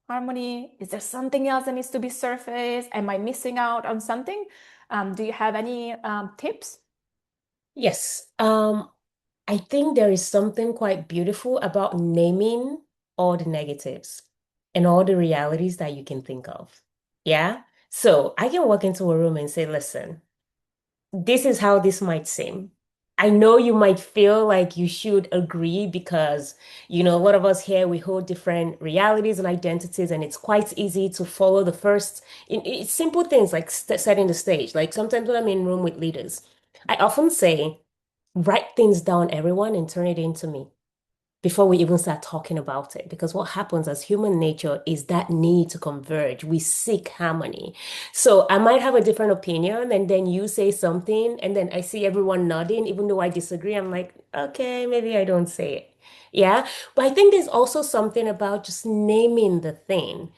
harmony? Is there something else that needs to be surfaced? Am I missing out on something? Do you have any tips? Yes. I think there is something quite beautiful about naming all the negatives and all the realities that you can think of. Yeah. So I can walk into a room and say, listen, this is how this might seem. I know you might feel like you should agree because, a lot of us here, we hold different realities and identities, and it's quite easy to follow the first, it's simple things like setting the stage. Like sometimes when I'm in room with leaders, I often say, write things down, everyone, and turn it into me before we even start talking about it. Because what happens as human nature is that need to converge. We seek harmony. So I might have a different opinion, and then you say something, and then I see everyone nodding, even though I disagree. I'm like, okay, maybe I don't say it. Yeah. But I think there's also something about just naming the thing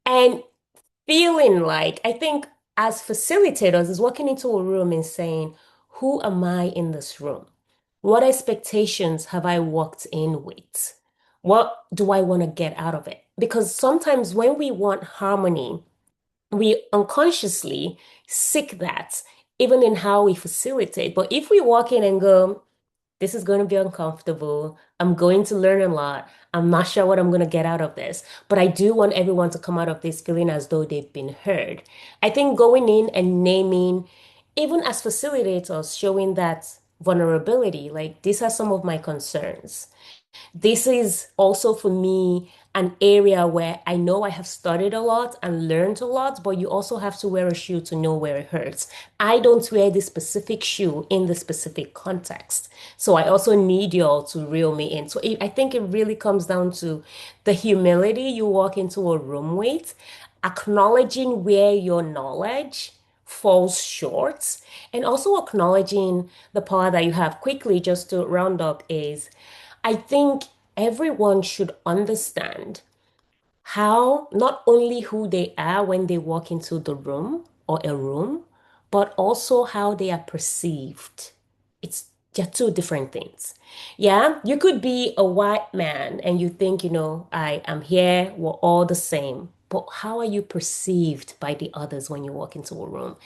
and feeling like, I think as facilitators, is walking into a room and saying, who am I in this room? What expectations have I walked in with? What do I want to get out of it? Because sometimes when we want harmony, we unconsciously seek that, even in how we facilitate. But if we walk in and go, this is going to be uncomfortable. I'm going to learn a lot. I'm not sure what I'm going to get out of this, but I do want everyone to come out of this feeling as though they've been heard. I think going in and naming, even as facilitators, showing that vulnerability, like these are some of my concerns. This is also for me an area where I know I have studied a lot and learned a lot, but you also have to wear a shoe to know where it hurts. I don't wear this specific shoe in the specific context. So I also need y'all to reel me in. So I think it really comes down to the humility you walk into a room with, acknowledging where your knowledge falls short, and also acknowledging the power that you have. Quickly, just to round up, is I think everyone should understand how not only who they are when they walk into the room or a room, but also how they are perceived. It's they're two different things. Yeah, you could be a white man and you think, I am here, we're all the same. But how are you perceived by the others when you walk into a room?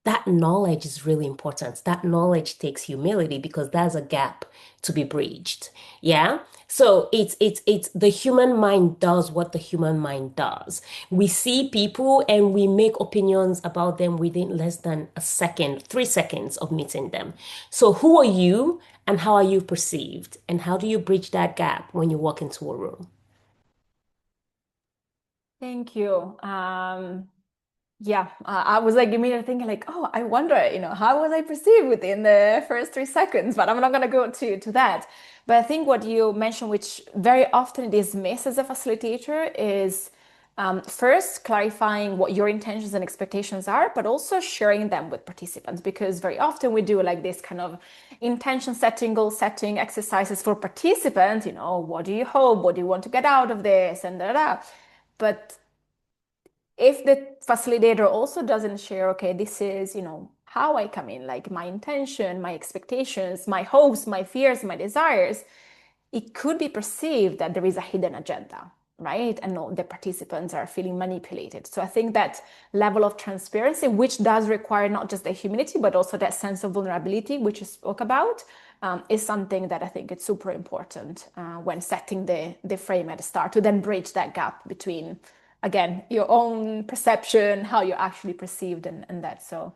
That knowledge is really important. That knowledge takes humility because there's a gap to be bridged. Yeah. So it's the human mind does what the human mind does. We see people and we make opinions about them within less than a second, 3 seconds of meeting them. So who are you and how are you perceived? And how do you bridge that gap when you walk into a room? Thank you. Yeah, I was like immediately thinking like, oh, I wonder, how was I perceived within the first 3 seconds? But I'm not gonna go to that. But I think what you mentioned, which very often it is missed as a facilitator, is first clarifying what your intentions and expectations are, but also sharing them with participants. Because very often we do like this kind of intention setting, goal setting exercises for participants. What do you hope? What do you want to get out of this? And da da. But if the facilitator also doesn't share, okay, this is, how I come in, like my intention, my expectations, my hopes, my fears, my desires, it could be perceived that there is a hidden agenda, right? And no, the participants are feeling manipulated. So I think that level of transparency, which does require not just the humility, but also that sense of vulnerability, which you spoke about, is something that I think is super important when setting the frame at the start to then bridge that gap between, again, your own perception, how you're actually perceived, and that. So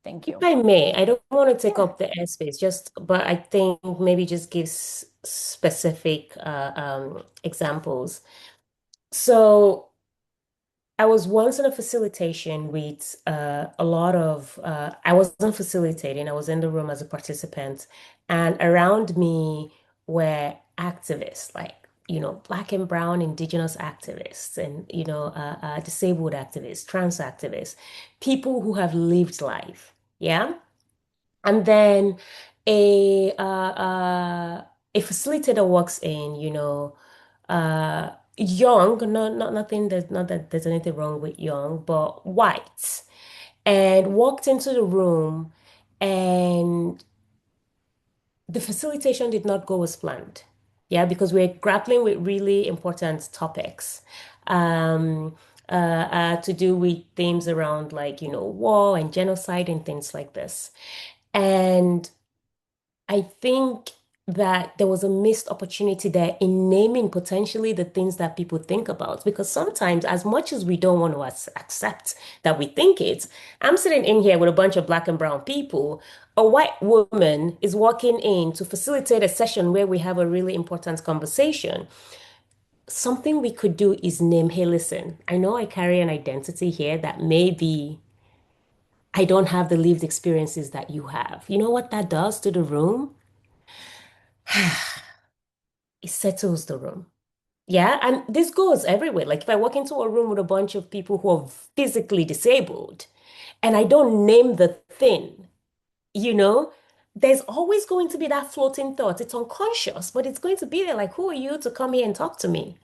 thank If you. I may, I don't want to take Yeah. up the airspace, but I think maybe just give specific examples. So I was once in a facilitation with a lot of, I wasn't facilitating, I was in the room as a participant, and around me were activists, like, Black and brown indigenous activists and, disabled activists, trans activists, people who have lived life. Yeah. And then a facilitator walks in, young, nothing, not that there's anything wrong with young, but white, and walked into the room, and the facilitation did not go as planned. Yeah, because we're grappling with really important topics. Um, to do with themes around, like, war and genocide and things like this. And I think that there was a missed opportunity there in naming potentially the things that people think about. Because sometimes, as much as we don't want to accept that we think it, I'm sitting in here with a bunch of black and brown people. A white woman is walking in to facilitate a session where we have a really important conversation. Something we could do is name, hey, listen, I know I carry an identity here that maybe I don't have the lived experiences that you have. You know what that does to the room? It settles the room. Yeah, and this goes everywhere. Like, if I walk into a room with a bunch of people who are physically disabled and I don't name the thing, you know, there's always going to be that floating thought. It's unconscious, but it's going to be there. Like, who are you to come here and talk to me?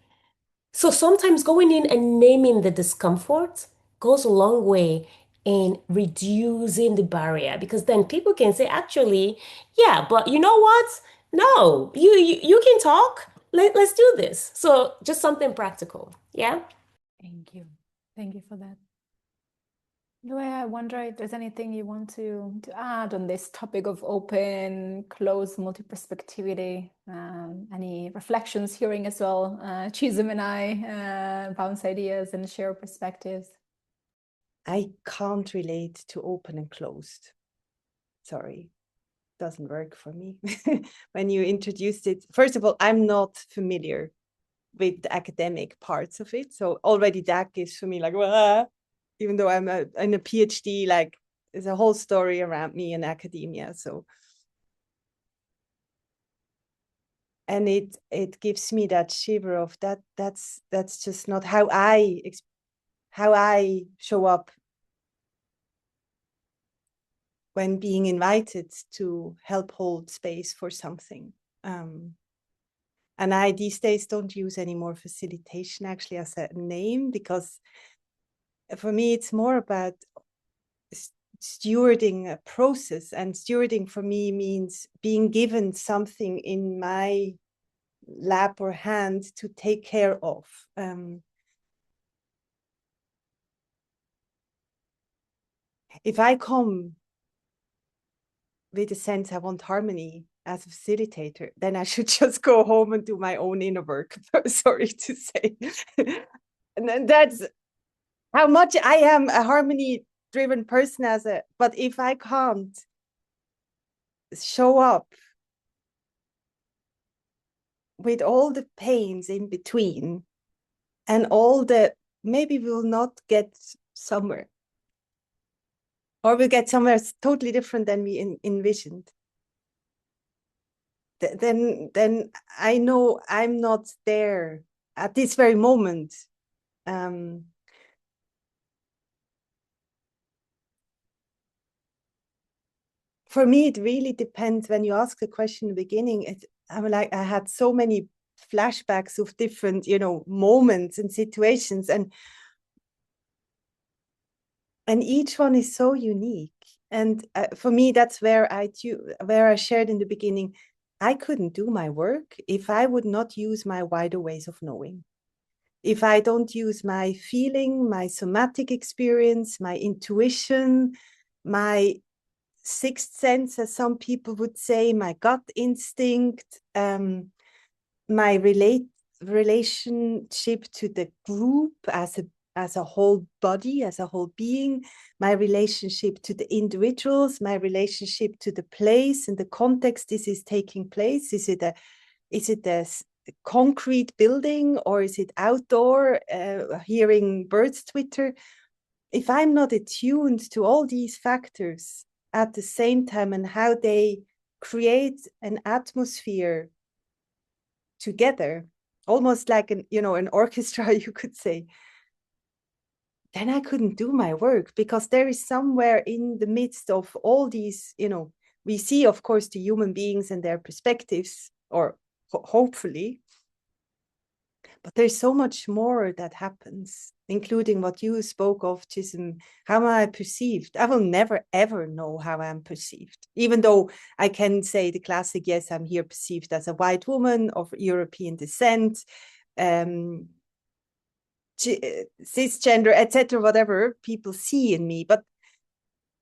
So sometimes going in and naming the discomfort goes a long way in reducing the barrier, because then people can say, actually, yeah, but you know what? No, you can talk. Let's do this. So just something practical. Yeah. Thank you. Thank you for that. Lue, I wonder if there's anything you want to add on this topic of open, closed, multi-perspectivity. Any reflections, hearing as well. Chisom and I bounce ideas and share perspectives. I can't relate to open and closed. Sorry, doesn't work for me. When you introduced it, first of all, I'm not familiar with the academic parts of it. So already that gives for me like, well, even though I'm in a PhD, like there's a whole story around me in academia. So, and it gives me that shiver of that's just not how I show up when being invited to help hold space for something. And I these days don't use any more facilitation actually as a name, because for me it's more about stewarding a process, and stewarding for me means being given something in my lap or hand to take care of. If I come with a sense I want harmony as a facilitator, then I should just go home and do my own inner work. Sorry to say. And then that's how much I am a harmony-driven person but if I can't show up with all the pains in between and all the, maybe we'll not get somewhere, or we'll get somewhere totally different than we envisioned. Then I know I'm not there at this very moment. For me, it really depends. When you ask the question in the beginning, I'm like, I had so many flashbacks of different, moments and situations, and each one is so unique. And for me, that's where I shared in the beginning, I couldn't do my work if I would not use my wider ways of knowing. If I don't use my feeling, my somatic experience, my intuition, my sixth sense, as some people would say, my gut instinct, my relationship to the group as a whole body, as a whole being, my relationship to the individuals, my relationship to the place and the context this is taking place. Is it a concrete building, or is it outdoor, hearing birds twitter? If I'm not attuned to all these factors at the same time and how they create an atmosphere together, almost like an orchestra, you could say, then I couldn't do my work, because there is somewhere in the midst of all these, we see, of course, the human beings and their perspectives, or hopefully, but there's so much more that happens, including what you spoke of, Chisom. How am I perceived? I will never, ever know how I'm perceived, even though I can say the classic, yes, I'm here perceived as a white woman of European descent, cisgender, etc., whatever people see in me. But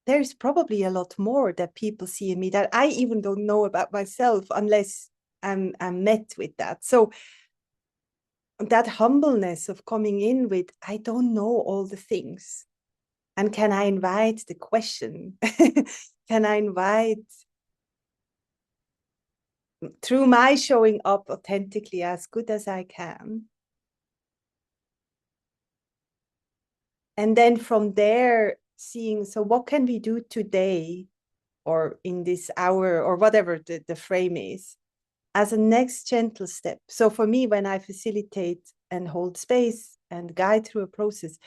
there's probably a lot more that people see in me that I even don't know about myself unless I'm met with that. So that humbleness of coming in with, I don't know all the things. And can I invite the question? Can I invite, through my showing up authentically as good as I can? And then from there, seeing, so what can we do today or in this hour or whatever the frame is, as a next gentle step. So for me, when I facilitate and hold space and guide through a process,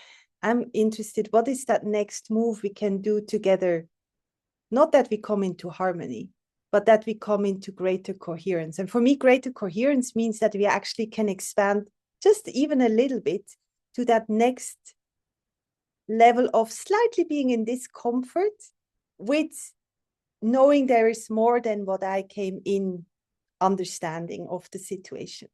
I'm interested, what is that next move we can do together? Not that we come into harmony, but that we come into greater coherence. And for me, greater coherence means that we actually can expand just even a little bit to that next level of slightly being in discomfort with knowing there is more than what I came in understanding of the situation.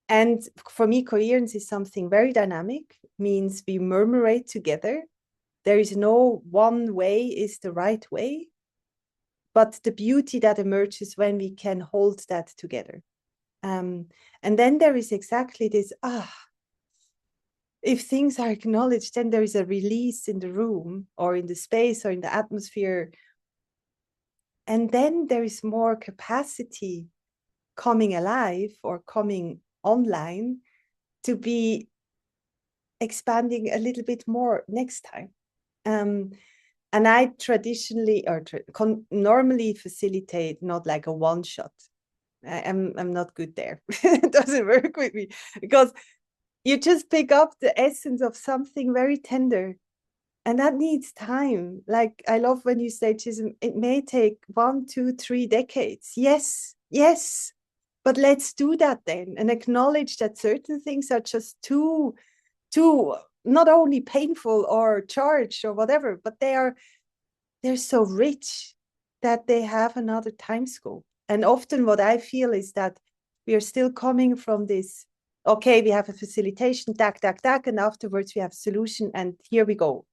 And for me, coherence is something very dynamic, means we murmurate together. There is no one way is the right way, but the beauty that emerges when we can hold that together. And then there is exactly this, if things are acknowledged, then there is a release in the room or in the space or in the atmosphere. And then there is more capacity coming alive or coming online to be expanding a little bit more next time. And I traditionally or normally facilitate not like a one shot. I'm not good there. It doesn't work with me because you just pick up the essence of something very tender. And that needs time. Like, I love when you say, Chisom, it may take 1, 2, 3 decades. Yes, yes. But let's do that then and acknowledge that certain things are just too not only painful or charged or whatever, but they're so rich that they have another time scope. And often what I feel is that we are still coming from this, okay, we have a facilitation, tack, and afterwards we have a solution and here we go.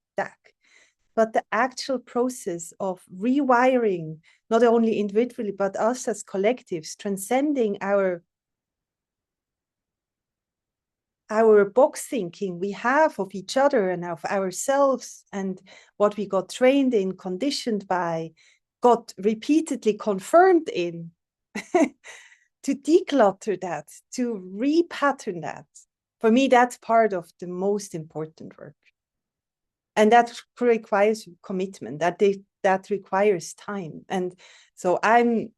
But the actual process of rewiring, not only individually, but us as collectives, transcending our box thinking we have of each other and of ourselves and what we got trained in, conditioned by, got repeatedly confirmed in, to declutter that, to repattern that. For me, that's part of the most important work. And that requires commitment, that requires time. And so I'm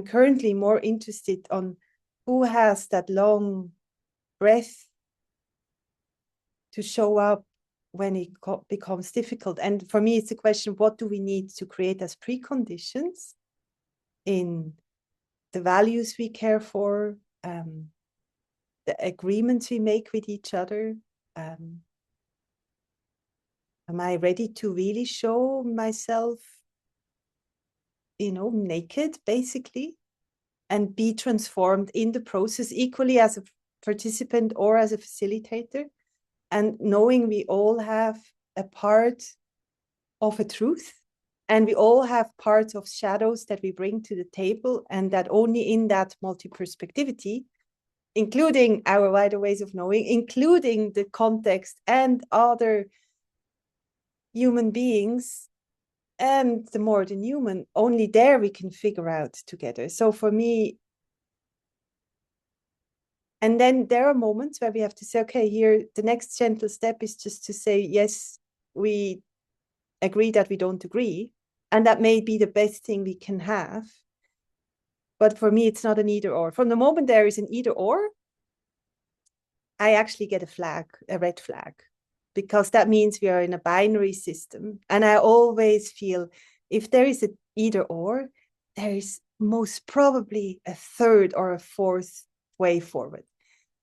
currently more interested on who has that long breath to show up when it becomes difficult. And for me, it's a question, what do we need to create as preconditions in the values we care for, the agreements we make with each other, am I ready to really show myself, naked, basically, and be transformed in the process, equally as a participant or as a facilitator, and knowing we all have a part of a truth, and we all have parts of shadows that we bring to the table, and that only in that multiperspectivity, including our wider ways of knowing, including the context and other human beings and the more than human, only there we can figure out together. So for me, and then there are moments where we have to say, okay, here, the next gentle step is just to say, yes, we agree that we don't agree. And that may be the best thing we can have. But for me, it's not an either or. From the moment there is an either or, I actually get a red flag. because that means we are in a binary system. And I always feel if there is an either or, there is most probably a third or a fourth way forward.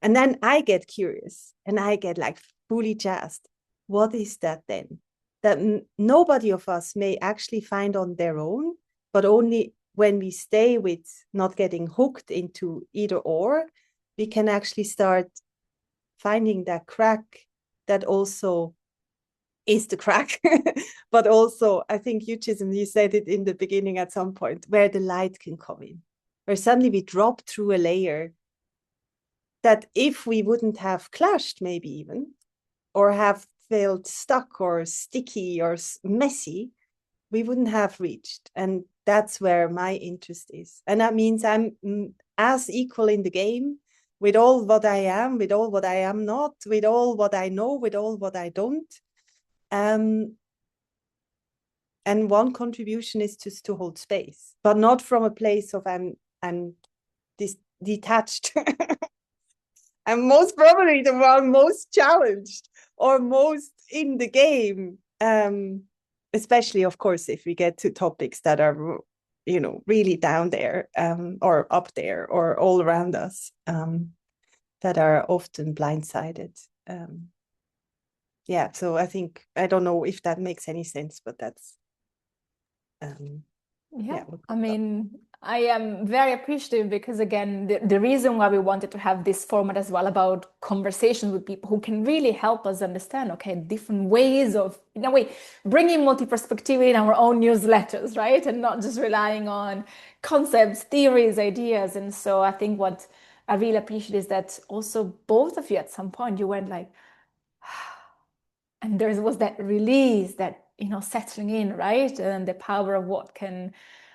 And then I get curious and I get like fully jazzed. What is that then? That nobody of us may actually find on their own, but only when we stay with not getting hooked into either or, we can actually start finding that crack that also is the crack. But also, I think you, Chisom, you said it in the beginning at some point, where the light can come in, where suddenly we drop through a layer that if we wouldn't have clashed, maybe even, or have felt stuck or sticky or messy, we wouldn't have reached. And that's where my interest is. And that means I'm as equal in the game with all what I am, with all what I am not, with all what I know, with all what I don't. And one contribution is just to hold space, but not from a place of I'm detached. I'm most probably the one most challenged or most in the game. Especially, of course, if we get to topics that are, really down there, or up there, or all around us, that are often blindsided. Yeah, so I think, I don't know if that makes any sense, but that's I mean, I am very appreciative because, again, the reason why we wanted to have this format as well about conversations with people who can really help us understand, okay, different ways of, in a way, bringing multi-perspectivity in our own newsletters, right? And not just relying on concepts, theories, ideas. And so I think what I really appreciate is that also both of you at some point, you went like, and there was that release, that settling in, right? And the power of what can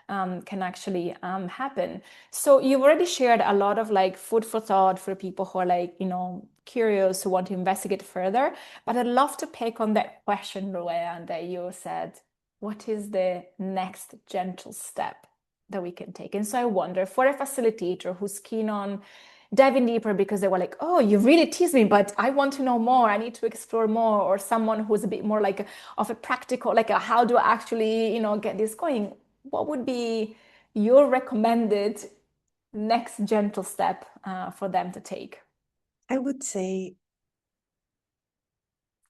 actually happen. So you've already shared a lot of like food for thought for people who are like curious, who want to investigate further. But I'd love to pick on that question, Luea, that you said, what is the next gentle step that we can take? And so I wonder, for a facilitator who's keen on diving deeper because they were like, oh, you really teased me, but I want to know more. I need to explore more. Or someone who's a bit more like of a practical, like how do I actually, get this going? What would be your recommended next gentle step for them to take? I would say,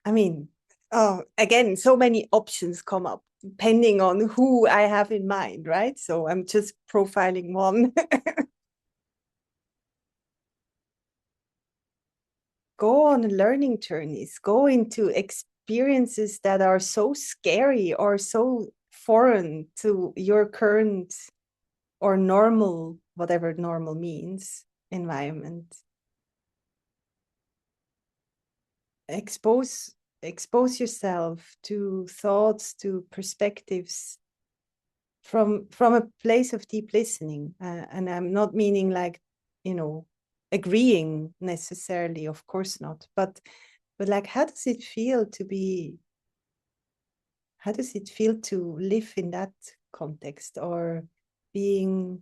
I mean, again, so many options come up depending on who I have in mind, right? So I'm just profiling one. Go on learning journeys, go into experiences that are so scary or so foreign to your current or normal, whatever normal means, environment. Expose yourself to thoughts, to perspectives from a place of deep listening. And I'm not meaning like, agreeing necessarily, of course not, but like, how does it feel to live in that context, or being,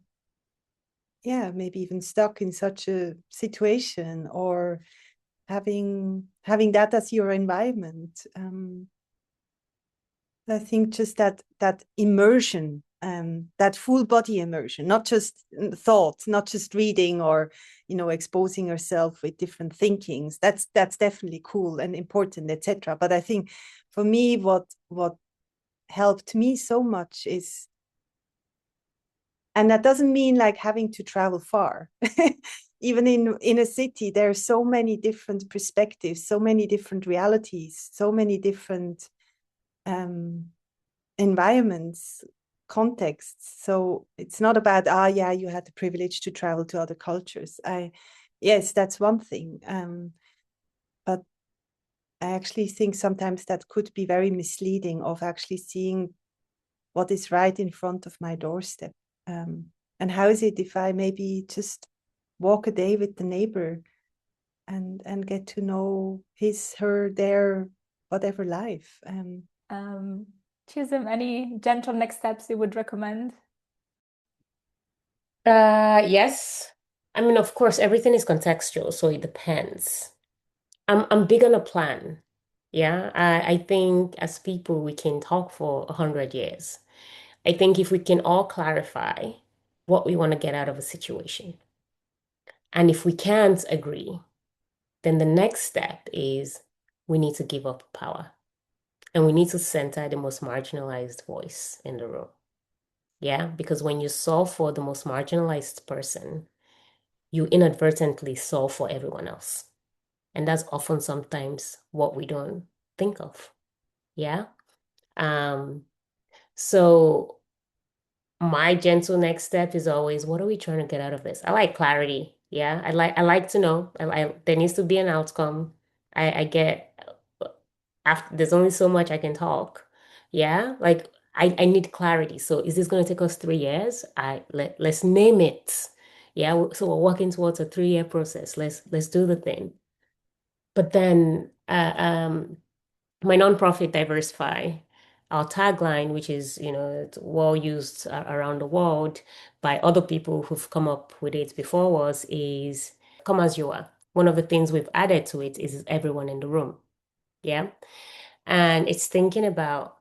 maybe even stuck in such a situation, or having that as your environment. I think just that immersion, that full body immersion, not just thoughts, not just reading or exposing yourself with different thinkings. That's definitely cool and important, etc. But I think for me, what helped me so much is, and that doesn't mean like having to travel far. Even in a city, there are so many different perspectives, so many different realities, so many different environments, contexts. So it's not about, you had the privilege to travel to other cultures. Yes, that's one thing. But I actually think sometimes that could be very misleading, of actually seeing what is right in front of my doorstep. And how is it if I maybe just walk a day with the neighbor and get to know his, her, their, whatever life. Chisom, any gentle next steps you would recommend? Yes. I mean, of course, everything is contextual, so it depends. I'm big on a plan. Yeah, I think as people, we can talk for 100 years. I think if we can all clarify what we want to get out of a situation, and if we can't agree, then the next step is we need to give up power and we need to center the most marginalized voice in the room. Yeah, because when you solve for the most marginalized person, you inadvertently solve for everyone else. And that's often sometimes what we don't think of. Yeah. Um, so my gentle next step is always, what are we trying to get out of this? I like clarity. Yeah. I like to know. There needs to be an outcome. I get after there's only so much I can talk. Yeah. Like I need clarity. So is this going to take us 3 years? Let's name it. Yeah. So we're working towards a 3-year process. Let's do the thing. But then my nonprofit Diversify, our tagline, which is, it's well used around the world by other people who've come up with it before us, is come as you are. One of the things we've added to it is everyone in the room. Yeah. And it's thinking about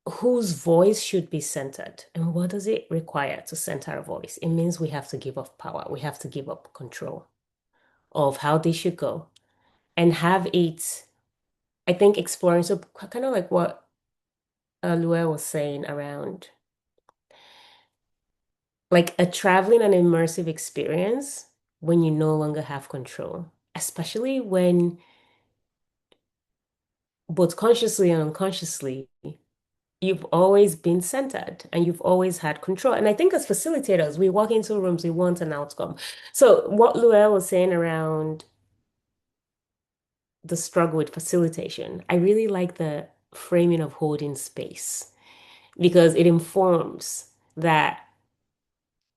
whose voice should be centered and what does it require to center a voice? It means we have to give up power. We have to give up control of how this should go and have it, I think, exploring. So kind of like what Lua was saying around like a traveling and immersive experience when you no longer have control, especially when both consciously and unconsciously, you've always been centered and you've always had control. And I think as facilitators, we walk into rooms, we want an outcome. So what Lua was saying around the struggle with facilitation, I really like the framing of holding space because it informs that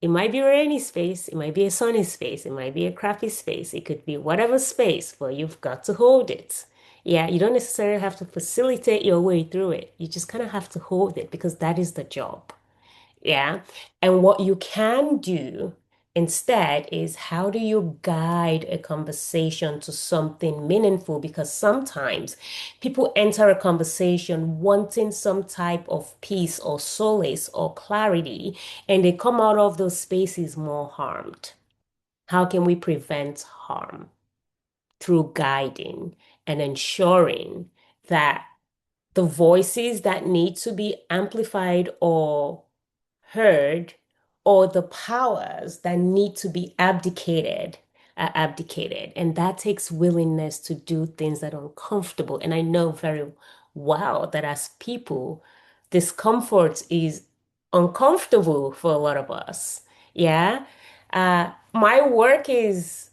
it might be a rainy space, it might be a sunny space, it might be a crappy space, it could be whatever space, but you've got to hold it. Yeah, you don't necessarily have to facilitate your way through it. You just kind of have to hold it because that is the job. Yeah. And what you can do instead is how do you guide a conversation to something meaningful? Because sometimes people enter a conversation wanting some type of peace or solace or clarity, and they come out of those spaces more harmed. How can we prevent harm? Through guiding and ensuring that the voices that need to be amplified or heard or the powers that need to be abdicated are abdicated. And that takes willingness to do things that are uncomfortable. And I know very well that as people, discomfort is uncomfortable for a lot of us. Yeah. My work is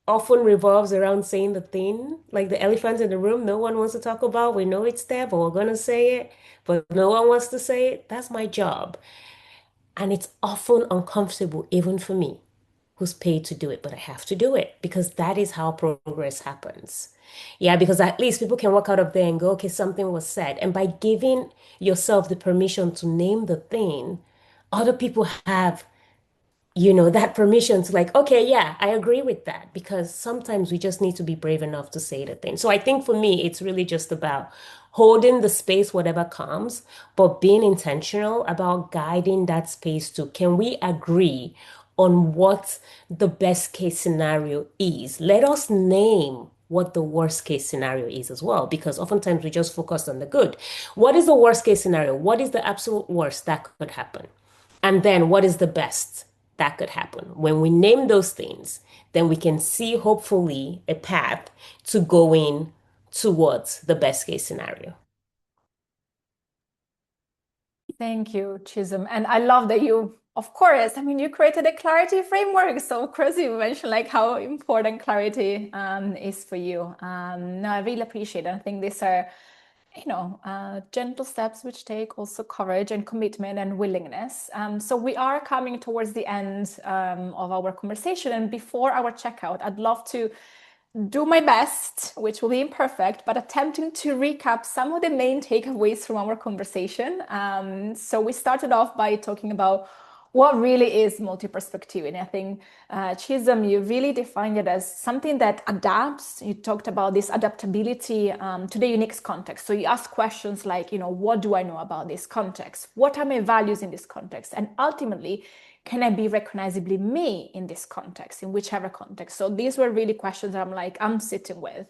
often revolves around saying the thing, like the elephant in the room, no one wants to talk about. We know it's there, but we're going to say it, but no one wants to say it. That's my job. And it's often uncomfortable, even for me, who's paid to do it, but I have to do it because that is how progress happens. Yeah, because at least people can walk out of there and go, okay, something was said. And by giving yourself the permission to name the thing, other people have that permission to like, okay, yeah, I agree with that because sometimes we just need to be brave enough to say the thing. So I think for me, it's really just about holding the space, whatever comes, but being intentional about guiding that space to can we agree on what the best case scenario is? Let us name what the worst case scenario is as well, because oftentimes we just focus on the good. What is the worst case scenario? What is the absolute worst that could happen? And then what is the best that could happen? When we name those things, then we can see hopefully a path to going towards the best case scenario. Thank you, Chisom. And I love that you, of course, I mean, you created a clarity framework. So, of course, you mentioned like how important clarity is for you. No, I really appreciate it. I think these are, gentle steps which take also courage and commitment and willingness. So we are coming towards the end of our conversation. And before our checkout, I'd love to do my best, which will be imperfect, but attempting to recap some of the main takeaways from our conversation. So we started off by talking about what really is multi-perspectivity? I think, Chisom, you really defined it as something that adapts. You talked about this adaptability to the unique context. So you ask questions like, what do I know about this context? What are my values in this context? And ultimately, can I be recognizably me in this context, in whichever context? So these were really questions that I'm sitting with.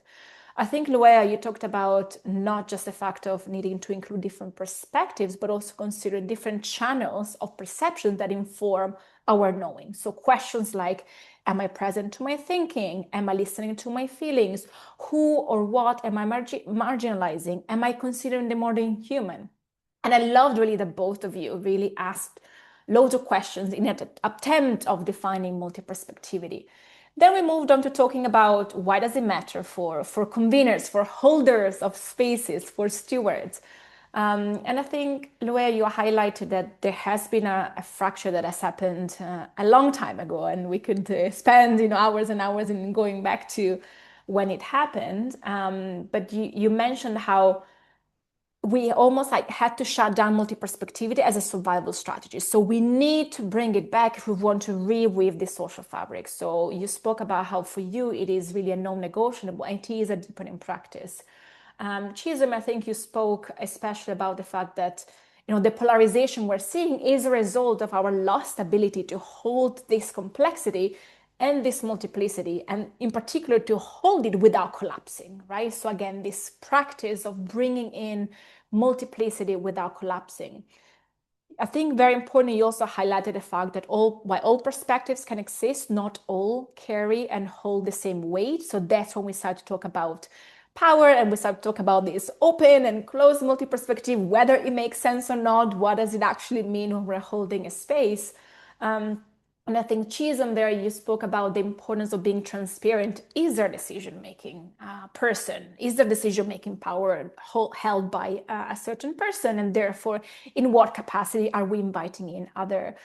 I think, Luea, you talked about not just the fact of needing to include different perspectives, but also consider different channels of perception that inform our knowing. So questions like, am I present to my thinking? Am I listening to my feelings? Who or what am I marginalizing? Am I considering the more than human? And I loved really that both of you really asked loads of questions in an attempt of defining multi-perspectivity. Then we moved on to talking about why does it matter for conveners, for holders of spaces, for stewards. And I think, Luea, you highlighted that there has been a fracture that has happened a long time ago, and we could spend hours and hours in going back to when it happened. But you mentioned how we almost had to shut down multi-perspectivity as a survival strategy. So we need to bring it back if we want to reweave the social fabric. So you spoke about how for you it is really a non-negotiable, and it is a deepening practice. Chisom, I think you spoke especially about the fact that the polarization we're seeing is a result of our lost ability to hold this complexity and this multiplicity, and in particular to hold it without collapsing, right? So again, this practice of bringing in multiplicity without collapsing. I think very importantly, you also highlighted the fact that while all perspectives can exist, not all carry and hold the same weight. So that's when we start to talk about power, and we start to talk about this open and closed multi-perspective, whether it makes sense or not. What does it actually mean when we're holding a space? And I think, Chisom, there you spoke about the importance of being transparent. Is there decision-making person? Is there decision-making power held by a certain person? And therefore, in what capacity are we inviting in other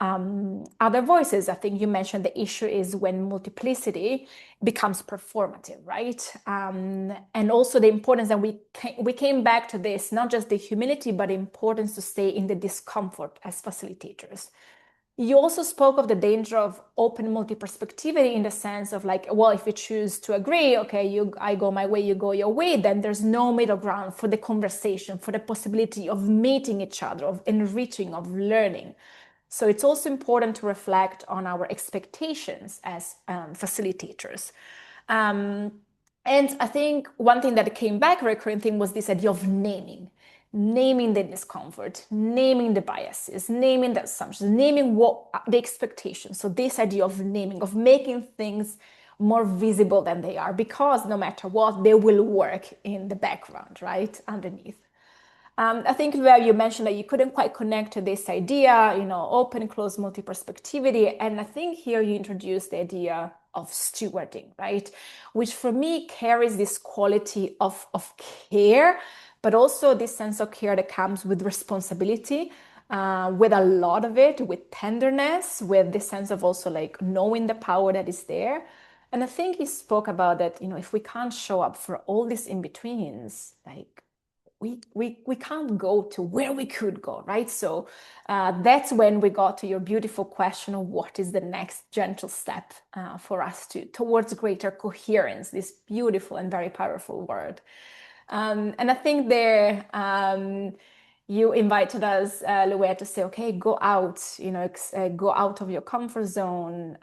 voices? I think you mentioned the issue is when multiplicity becomes performative, right? And also the importance that we came back to this, not just the humility, but the importance to stay in the discomfort as facilitators. You also spoke of the danger of open multi-perspectivity in the sense of if you choose to agree, okay, I go my way, you go your way, then there's no middle ground for the conversation, for the possibility of meeting each other, of enriching, of learning. So it's also important to reflect on our expectations as facilitators. And I think one thing that came back, a recurring thing, was this idea of naming the discomfort, naming the biases, naming the assumptions, naming what the expectations. So this idea of naming, of making things more visible than they are, because no matter what, they will work in the background, right, underneath. I think where you mentioned that you couldn't quite connect to this idea, open, closed multi-perspectivity. And I think here you introduced the idea of stewarding, right? Which for me carries this quality of care, but also this sense of care that comes with responsibility, with a lot of it, with tenderness, with this sense of also knowing the power that is there. And I think he spoke about that, if we can't show up for all these in-betweens, we can't go to where we could go, right? So that's when we got to your beautiful question of what is the next gentle step for us towards greater coherence, this beautiful and very powerful word. And I think there you invited us, Luea, to say, okay, go out, go out of your comfort zone,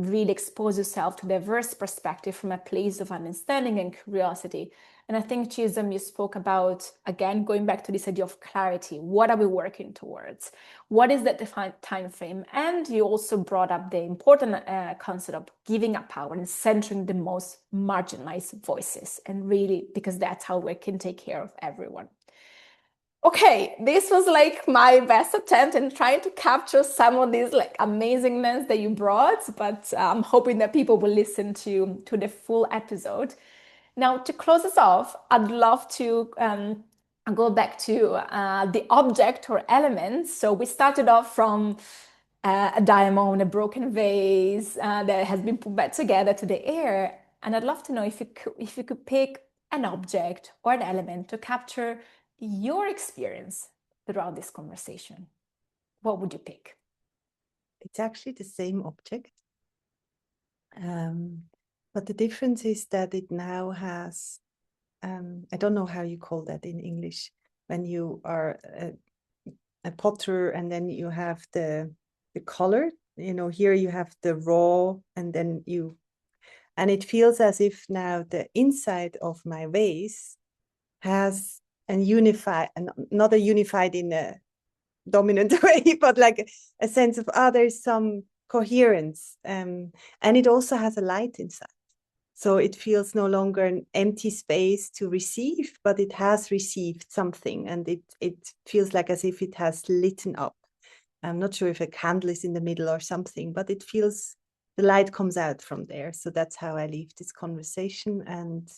really expose yourself to diverse perspective from a place of understanding and curiosity. And I think, Chisom, you spoke about, again, going back to this idea of clarity. What are we working towards? What is that defined time frame? And you also brought up the important concept of giving up power and centering the most marginalized voices. And really, because that's how we can take care of everyone. Okay, this was my best attempt in trying to capture some of these amazingness that you brought, but I'm hoping that people will listen to the full episode. Now, to close us off, I'd love to go back to the object or elements. So we started off from a diamond, a broken vase that has been put back together to the air. And I'd love to know if you could pick an object or an element to capture your experience throughout this conversation. What would you pick? It's actually the same object. But the difference is that it now has, I don't know how you call that in English, when you are a potter and then you have the color, you know, here you have the raw, and then and it feels as if now the inside of my vase has not a unified in a dominant way, but like a sense of, there's some coherence. And it also has a light inside. So it feels no longer an empty space to receive, but it has received something, and it feels like as if it has lit up. I'm not sure if a candle is in the middle or something, but it feels the light comes out from there. So that's how I leave this conversation. And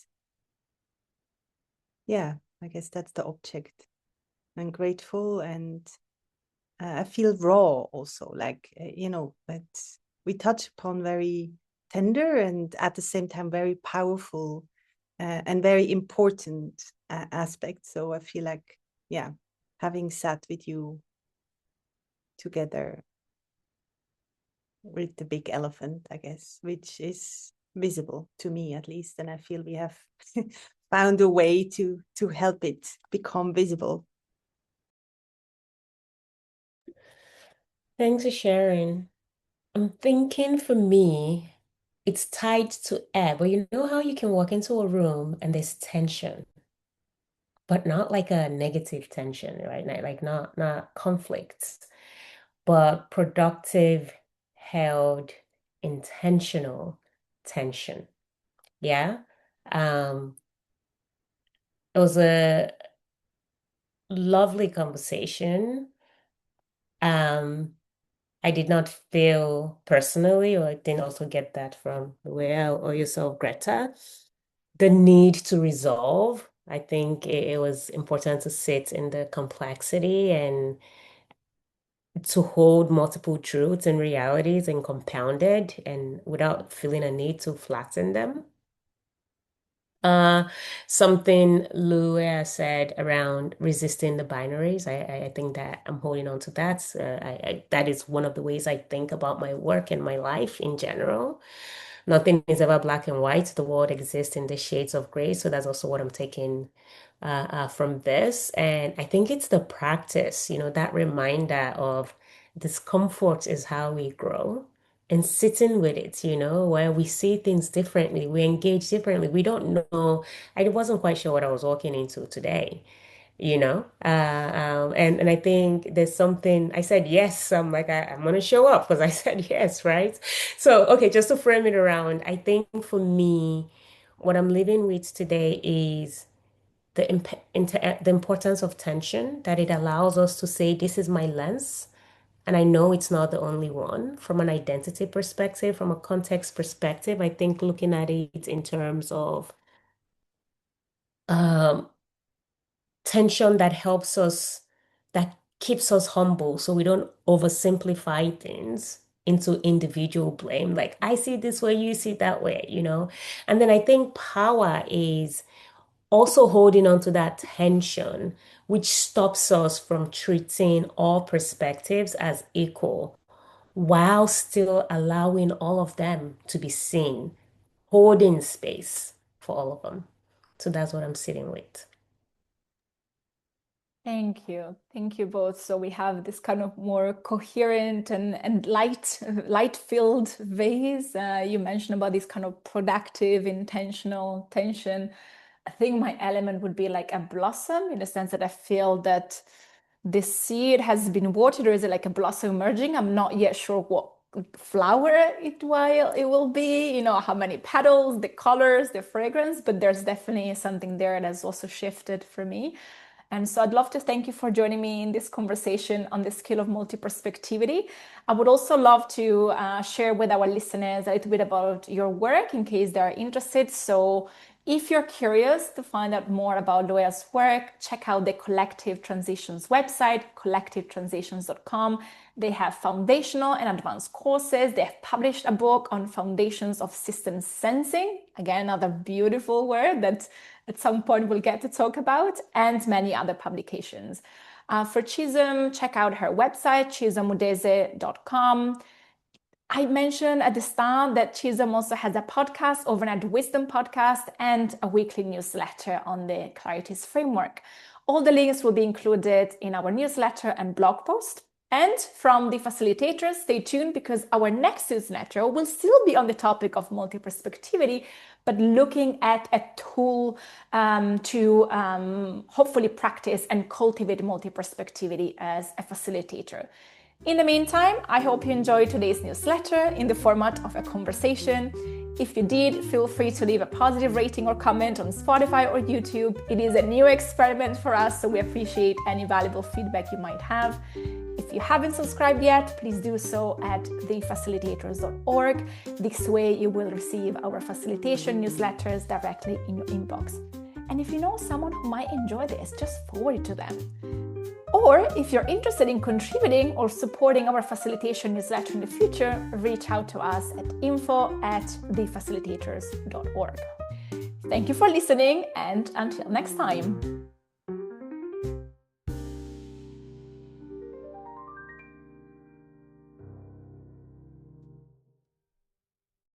yeah, I guess that's the object. I'm grateful, and I feel raw also, like, but we touch upon very tender and at the same time very powerful and very important aspects. So I feel like, yeah, having sat with you together with the big elephant, I guess, which is visible to me at least, and I feel we have found a way to help it become visible. Thanks for sharing. I'm thinking for me, it's tied to air, but you know how you can walk into a room and there's tension, but not like a negative tension, right? Like not conflicts, but productive, held, intentional tension. Yeah. It was a lovely conversation. I did not feel personally, or I didn't also get that from the way or yourself, Greta, the need to resolve. I think it was important to sit in the complexity and to hold multiple truths and realities and compound it and without feeling a need to flatten them. Uh, Something Lua said around resisting the binaries. I think that I'm holding on to that. That is one of the ways I think about my work and my life in general. Nothing is ever black and white. The world exists in the shades of gray. So that's also what I'm taking from this. And I think it's the practice, that reminder of discomfort is how we grow. And sitting with it, where we see things differently, we engage differently. We don't know. I wasn't quite sure what I was walking into today, and I think there's something I said yes. I'm like I'm gonna show up because I said yes, right? So okay, just to frame it around, I think for me, what I'm living with today is the importance of tension, that it allows us to say, this is my lens. And I know it's not the only one. From an identity perspective, from a context perspective, I think looking at it in terms of um, tension that helps us, that keeps us humble so we don't oversimplify things into individual blame. Like, I see it this way, you see it that way. And then I think power is also holding on to that tension, which stops us from treating all perspectives as equal while still allowing all of them to be seen, holding space for all of them. So that's what I'm sitting with. Thank you. Thank you both. So we have this kind of more coherent and light-filled vase. You mentioned about this kind of productive, intentional tension. I think my element would be like a blossom, in the sense that I feel that the seed has been watered, or is it like a blossom emerging? I'm not yet sure what flower it will be, how many petals, the colors, the fragrance, but there's definitely something there that's also shifted for me. And so I'd love to thank you for joining me in this conversation on the skill of multiperspectivity. I would also love to share with our listeners a little bit about your work in case they are interested. So if you're curious to find out more about Loya's work, check out the Collective Transitions website, collectivetransitions.com. They have foundational and advanced courses. They have published a book on foundations of systems sensing. Again, another beautiful word that at some point we'll get to talk about, and many other publications. For Chisom, check out her website, chisomudeze.com. I mentioned at the start that Chisom also has a podcast, Overnight Wisdom podcast, and a weekly newsletter on the Clarities Framework. All the links will be included in our newsletter and blog post. And from the facilitators, stay tuned because our next newsletter will still be on the topic of multiperspectivity, but looking at a tool to hopefully practice and cultivate multiperspectivity as a facilitator. In the meantime, I hope you enjoyed today's newsletter in the format of a conversation. If you did, feel free to leave a positive rating or comment on Spotify or YouTube. It is a new experiment for us, so we appreciate any valuable feedback you might have. If you haven't subscribed yet, please do so at thefacilitators.org. This way you will receive our facilitation newsletters directly in your inbox. And if you know someone who might enjoy this, just forward it to them. Or if you're interested in contributing or supporting our facilitation newsletter in the future, reach out to us at info@thefacilitators.org. Thank you for listening, and until next time.